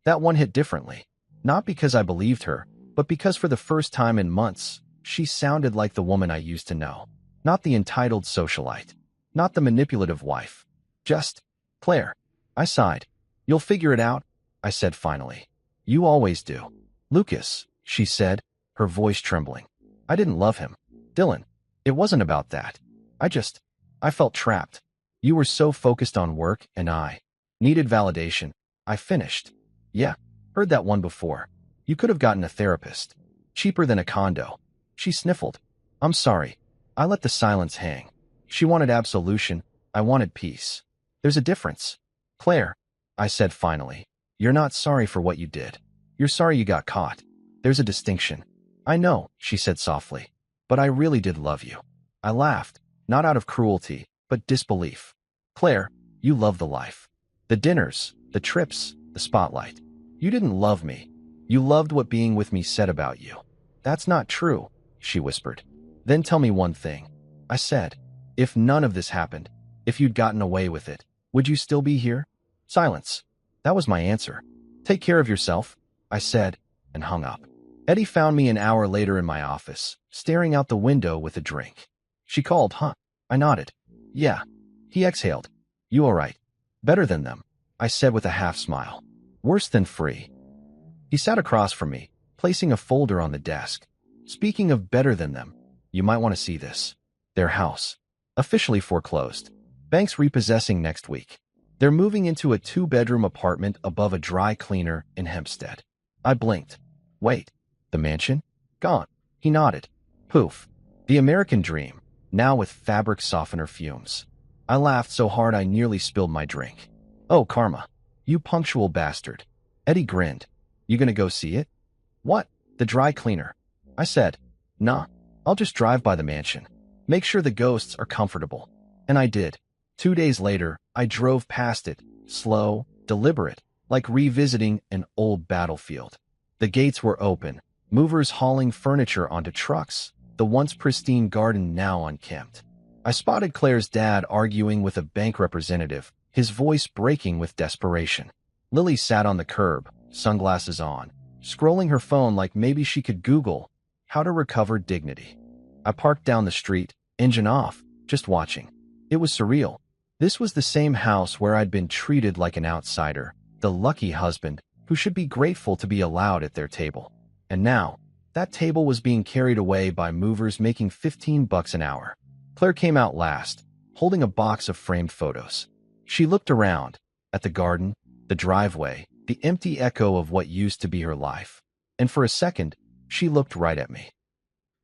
That one hit differently. Not because I believed her, but because for the first time in months, she sounded like the woman I used to know. Not the entitled socialite. Not the manipulative wife. Just Claire. I sighed. You'll figure it out, I said finally. You always do. Lucas, she said, her voice trembling. I didn't love him. Dylan, it wasn't about that. I felt trapped. You were so focused on work and I needed validation. I finished. Yeah, heard that one before. You could have gotten a therapist. Cheaper than a condo. She sniffled. I'm sorry. I let the silence hang. She wanted absolution. I wanted peace. There's a difference. Claire, I said finally. You're not sorry for what you did. You're sorry you got caught. There's a distinction. I know, she said softly. But I really did love you. I laughed, not out of cruelty, but disbelief. Claire, you love the life. The dinners, the trips, the spotlight. You didn't love me. You loved what being with me said about you. That's not true, she whispered. Then tell me one thing. I said, if none of this happened, if you'd gotten away with it, would you still be here? Silence. That was my answer. Take care of yourself, I said, and hung up. Eddie found me an hour later in my office, staring out the window with a drink. She called, huh? I nodded. Yeah. He exhaled. You all right? Better than them, I said with a half smile. Worse than free. He sat across from me, placing a folder on the desk. Speaking of better than them, you might want to see this. Their house. Officially foreclosed. Banks repossessing next week. They're moving into a 2-bedroom apartment above a dry cleaner in Hempstead. I blinked. Wait, the mansion? Gone. He nodded. Poof. The American dream, now with fabric softener fumes. I laughed so hard I nearly spilled my drink. Oh, karma. You punctual bastard. Eddie grinned. You gonna go see it? What? The dry cleaner. I said, nah, I'll just drive by the mansion. Make sure the ghosts are comfortable. And I did. 2 days later, I drove past it, slow, deliberate, like revisiting an old battlefield. The gates were open, movers hauling furniture onto trucks, the once pristine garden now unkempt. I spotted Claire's dad arguing with a bank representative, his voice breaking with desperation. Lily sat on the curb, sunglasses on, scrolling her phone like maybe she could Google how to recover dignity. I parked down the street, engine off, just watching. It was surreal. This was the same house where I'd been treated like an outsider, the lucky husband who should be grateful to be allowed at their table. And now, that table was being carried away by movers making $15 an hour. Claire came out last, holding a box of framed photos. She looked around, at the garden, the driveway, the empty echo of what used to be her life. And for a second, she looked right at me.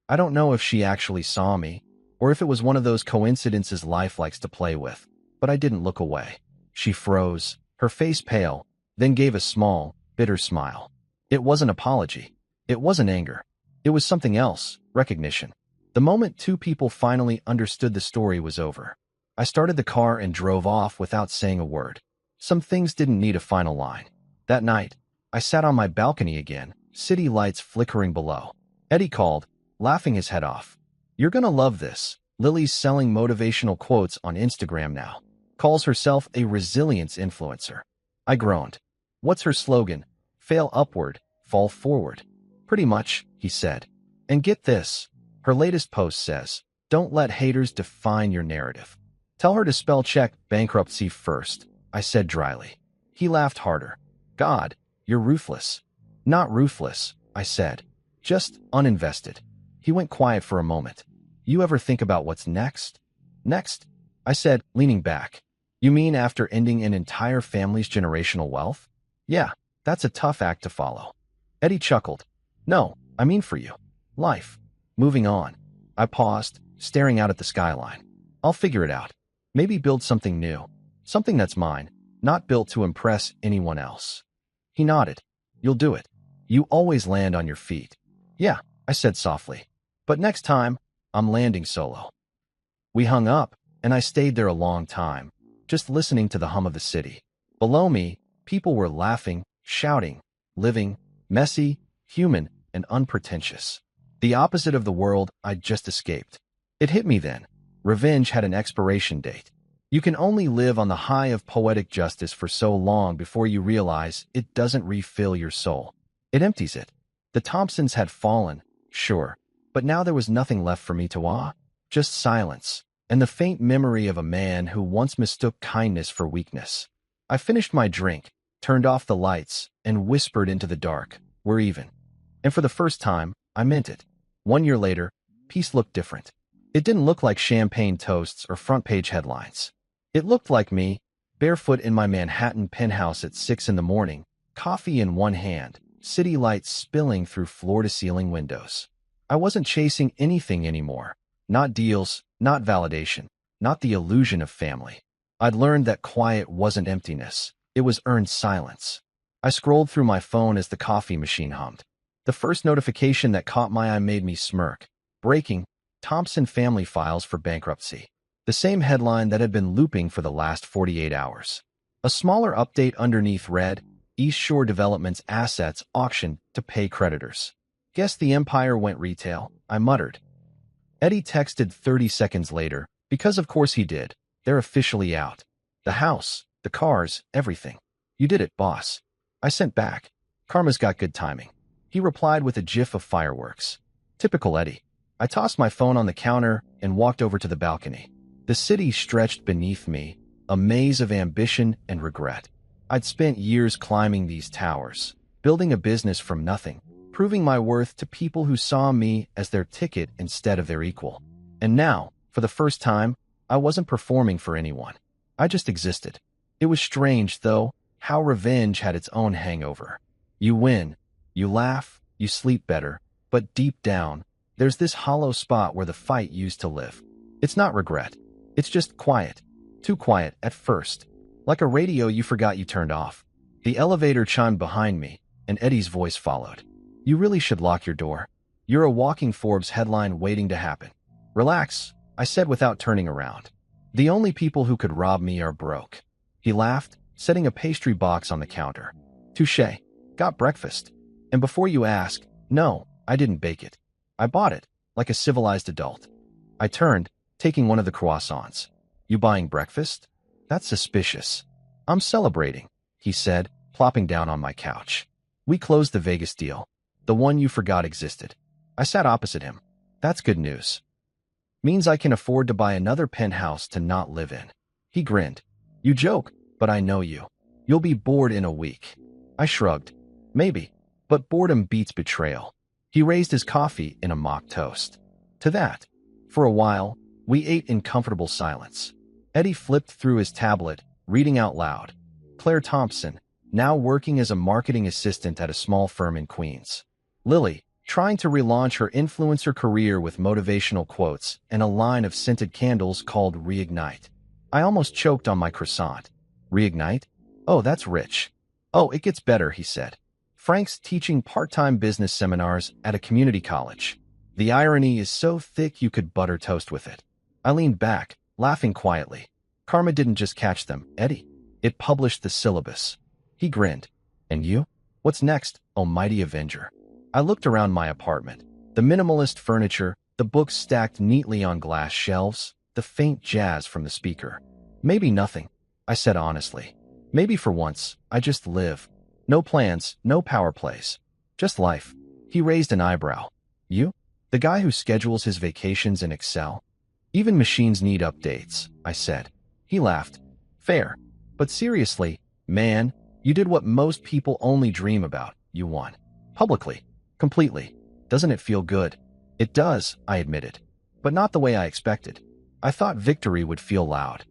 I don't know if she actually saw me, or if it was one of those coincidences life likes to play with, but I didn't look away. She froze, her face pale, then gave a small, bitter smile. It wasn't apology. It wasn't anger. It was something else, recognition. The moment two people finally understood the story was over. I started the car and drove off without saying a word. Some things didn't need a final line. That night, I sat on my balcony again, city lights flickering below. Eddie called, laughing his head off. You're gonna love this. Lily's selling motivational quotes on Instagram now. Calls herself a resilience influencer. I groaned. What's her slogan? Fail upward, fall forward. Pretty much, he said. And get this. Her latest post says, don't let haters define your narrative. Tell her to spell check bankruptcy first, I said dryly. He laughed harder. God, you're ruthless. Not ruthless, I said. Just uninvested. He went quiet for a moment. You ever think about what's next? Next? I said, leaning back. You mean after ending an entire family's generational wealth? Yeah, that's a tough act to follow. Eddie chuckled. No, I mean for you. Life. Moving on. I paused, staring out at the skyline. I'll figure it out. Maybe build something new. Something that's mine, not built to impress anyone else. He nodded. You'll do it. You always land on your feet. Yeah, I said softly. But next time, I'm landing solo. We hung up, and I stayed there a long time, just listening to the hum of the city. Below me, people were laughing, shouting, living, messy, human, and unpretentious. The opposite of the world I'd just escaped. It hit me then. Revenge had an expiration date. You can only live on the high of poetic justice for so long before you realize it doesn't refill your soul. It empties it. The Thompsons had fallen, sure, but now there was nothing left for me to just silence, and the faint memory of a man who once mistook kindness for weakness. I finished my drink, turned off the lights, and whispered into the dark, "We're even." And for the first time, I meant it. 1 year later, peace looked different. It didn't look like champagne toasts or front-page headlines. It looked like me, barefoot in my Manhattan penthouse at 6 in the morning, coffee in one hand, city lights spilling through floor-to-ceiling windows. I wasn't chasing anything anymore. Not deals, not validation, not the illusion of family. I'd learned that quiet wasn't emptiness. It was earned silence. I scrolled through my phone as the coffee machine hummed. The first notification that caught my eye made me smirk. Breaking: Thompson family files for bankruptcy. The same headline that had been looping for the last 48 hours. A smaller update underneath read, East Shore Development's assets auctioned to pay creditors. Guess the empire went retail, I muttered. Eddie texted 30 seconds later, because of course he did. They're officially out. The house, the cars, everything. You did it, boss. I sent back. Karma's got good timing. He replied with a gif of fireworks. Typical Eddie. I tossed my phone on the counter and walked over to the balcony. The city stretched beneath me, a maze of ambition and regret. I'd spent years climbing these towers, building a business from nothing, proving my worth to people who saw me as their ticket instead of their equal. And now, for the first time, I wasn't performing for anyone. I just existed. It was strange, though, how revenge had its own hangover. You win, you laugh, you sleep better, but deep down, there's this hollow spot where the fight used to live. It's not regret. It's just quiet. Too quiet at first. Like a radio you forgot you turned off. The elevator chimed behind me, and Eddie's voice followed. You really should lock your door. You're a walking Forbes headline waiting to happen. Relax, I said without turning around. The only people who could rob me are broke. He laughed, setting a pastry box on the counter. Touché. Got breakfast. And before you ask, no, I didn't bake it. I bought it, like a civilized adult. I turned, taking one of the croissants. You buying breakfast? That's suspicious. I'm celebrating, he said, plopping down on my couch. We closed the Vegas deal. The one you forgot existed. I sat opposite him. That's good news. Means I can afford to buy another penthouse to not live in. He grinned. You joke, but I know you. You'll be bored in a week. I shrugged. Maybe, but boredom beats betrayal. He raised his coffee in a mock toast. To that. For a while, we ate in comfortable silence. Eddie flipped through his tablet, reading out loud. Claire Thompson, now working as a marketing assistant at a small firm in Queens. Lily, trying to relaunch her influencer career with motivational quotes and a line of scented candles called Reignite. I almost choked on my croissant. Reignite? Oh, that's rich. Oh, it gets better, he said. Frank's teaching part-time business seminars at a community college. The irony is so thick you could butter toast with it. I leaned back, laughing quietly. Karma didn't just catch them, Eddie. It published the syllabus. He grinned. And you? What's next, almighty Avenger? I looked around my apartment. The minimalist furniture, the books stacked neatly on glass shelves, the faint jazz from the speaker. Maybe nothing, I said honestly. Maybe for once, I just live. No plans, no power plays. Just life. He raised an eyebrow. You? The guy who schedules his vacations in Excel? Even machines need updates, I said. He laughed. Fair. But seriously, man, you did what most people only dream about. You won. Publicly. Completely. Doesn't it feel good? It does, I admitted. But not the way I expected. I thought victory would feel loud.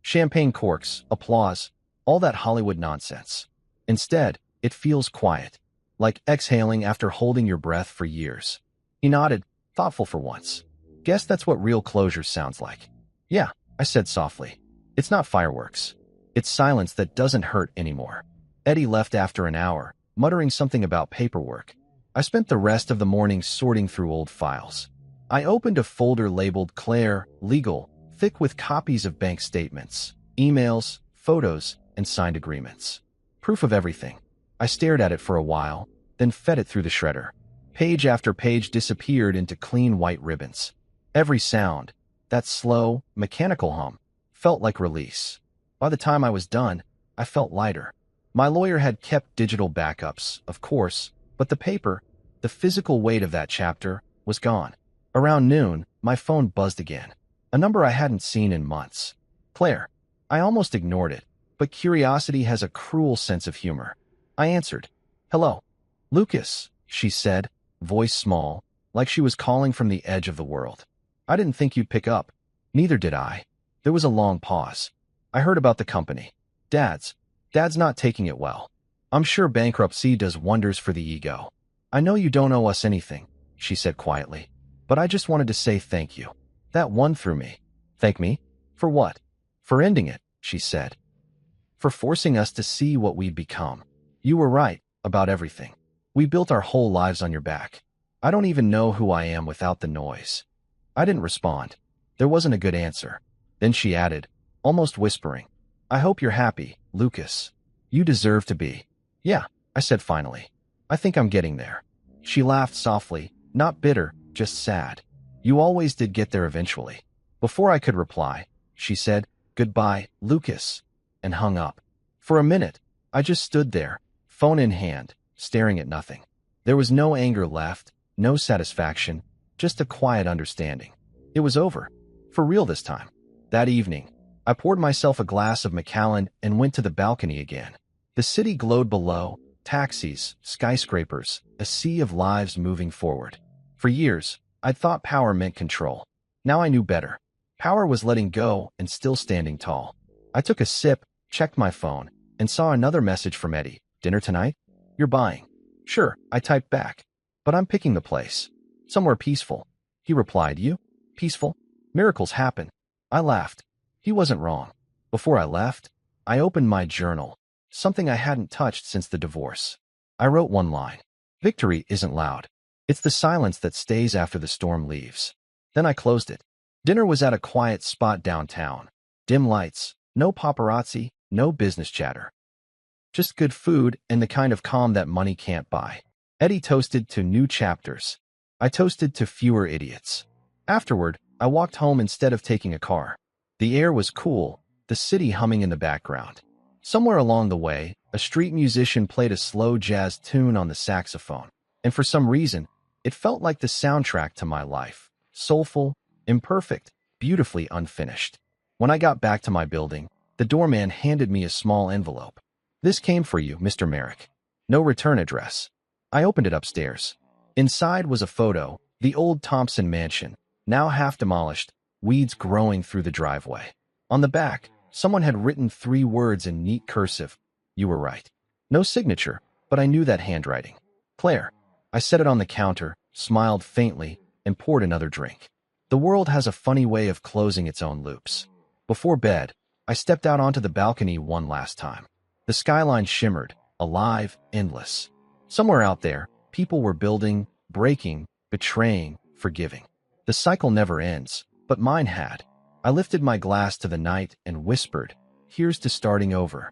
Champagne corks, applause, all that Hollywood nonsense. Instead, it feels quiet. Like exhaling after holding your breath for years. He nodded, thoughtful for once. Guess that's what real closure sounds like. Yeah, I said softly. It's not fireworks. It's silence that doesn't hurt anymore. Eddie left after an hour, muttering something about paperwork. I spent the rest of the morning sorting through old files. I opened a folder labeled Claire, Legal, thick with copies of bank statements, emails, photos, and signed agreements. Proof of everything. I stared at it for a while, then fed it through the shredder. Page after page disappeared into clean white ribbons. Every sound, that slow, mechanical hum, felt like release. By the time I was done, I felt lighter. My lawyer had kept digital backups, of course, but the paper, the physical weight of that chapter, was gone. Around noon, my phone buzzed again. A number I hadn't seen in months. Claire. I almost ignored it, but curiosity has a cruel sense of humor. I answered. Hello. Lucas, she said, voice small, like she was calling from the edge of the world. I didn't think you'd pick up. Neither did I. There was a long pause. I heard about the company. Dad's not taking it well. I'm sure bankruptcy does wonders for the ego. I know you don't owe us anything, she said quietly, but I just wanted to say thank you. That won through me. Thank me? For what? For ending it, she said. For forcing us to see what we'd become. You were right about everything. We built our whole lives on your back. I don't even know who I am without the noise. I didn't respond. There wasn't a good answer. Then she added, almost whispering, I hope you're happy, Lucas. You deserve to be. Yeah, I said finally. I think I'm getting there. She laughed softly, not bitter, just sad. You always did get there eventually. Before I could reply, she said, Goodbye, Lucas, and hung up. For a minute, I just stood there, phone in hand, staring at nothing. There was no anger left, no satisfaction, just a quiet understanding. It was over. For real this time. That evening, I poured myself a glass of Macallan and went to the balcony again. The city glowed below, taxis, skyscrapers, a sea of lives moving forward. For years, I'd thought power meant control. Now I knew better. Power was letting go and still standing tall. I took a sip, checked my phone, and saw another message from Eddie. Dinner tonight? You're buying. Sure, I typed back. But I'm picking the place. Somewhere peaceful. He replied, You? Peaceful? Miracles happen. I laughed. He wasn't wrong. Before I left, I opened my journal, something I hadn't touched since the divorce. I wrote one line. Victory isn't loud. It's the silence that stays after the storm leaves. Then I closed it. Dinner was at a quiet spot downtown. Dim lights, no paparazzi, no business chatter. Just good food and the kind of calm that money can't buy. Eddie toasted to new chapters. I toasted to fewer idiots. Afterward, I walked home instead of taking a car. The air was cool, the city humming in the background. Somewhere along the way, a street musician played a slow jazz tune on the saxophone, and for some reason, it felt like the soundtrack to my life. Soulful, imperfect, beautifully unfinished. When I got back to my building, the doorman handed me a small envelope. This came for you, Mr. Merrick. No return address. I opened it upstairs. Inside was a photo, the old Thompson mansion, now half demolished, weeds growing through the driveway. On the back, someone had written 3 words in neat cursive. You were right. No signature, but I knew that handwriting. Claire. I set it on the counter, smiled faintly, and poured another drink. The world has a funny way of closing its own loops. Before bed, I stepped out onto the balcony one last time. The skyline shimmered, alive, endless. Somewhere out there, people were building, breaking, betraying, forgiving. The cycle never ends, but mine had. I lifted my glass to the night and whispered, Here's to starting over.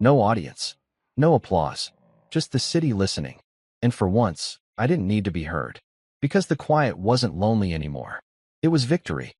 No audience. No applause. Just the city listening. And for once, I didn't need to be heard. Because the quiet wasn't lonely anymore. It was victory.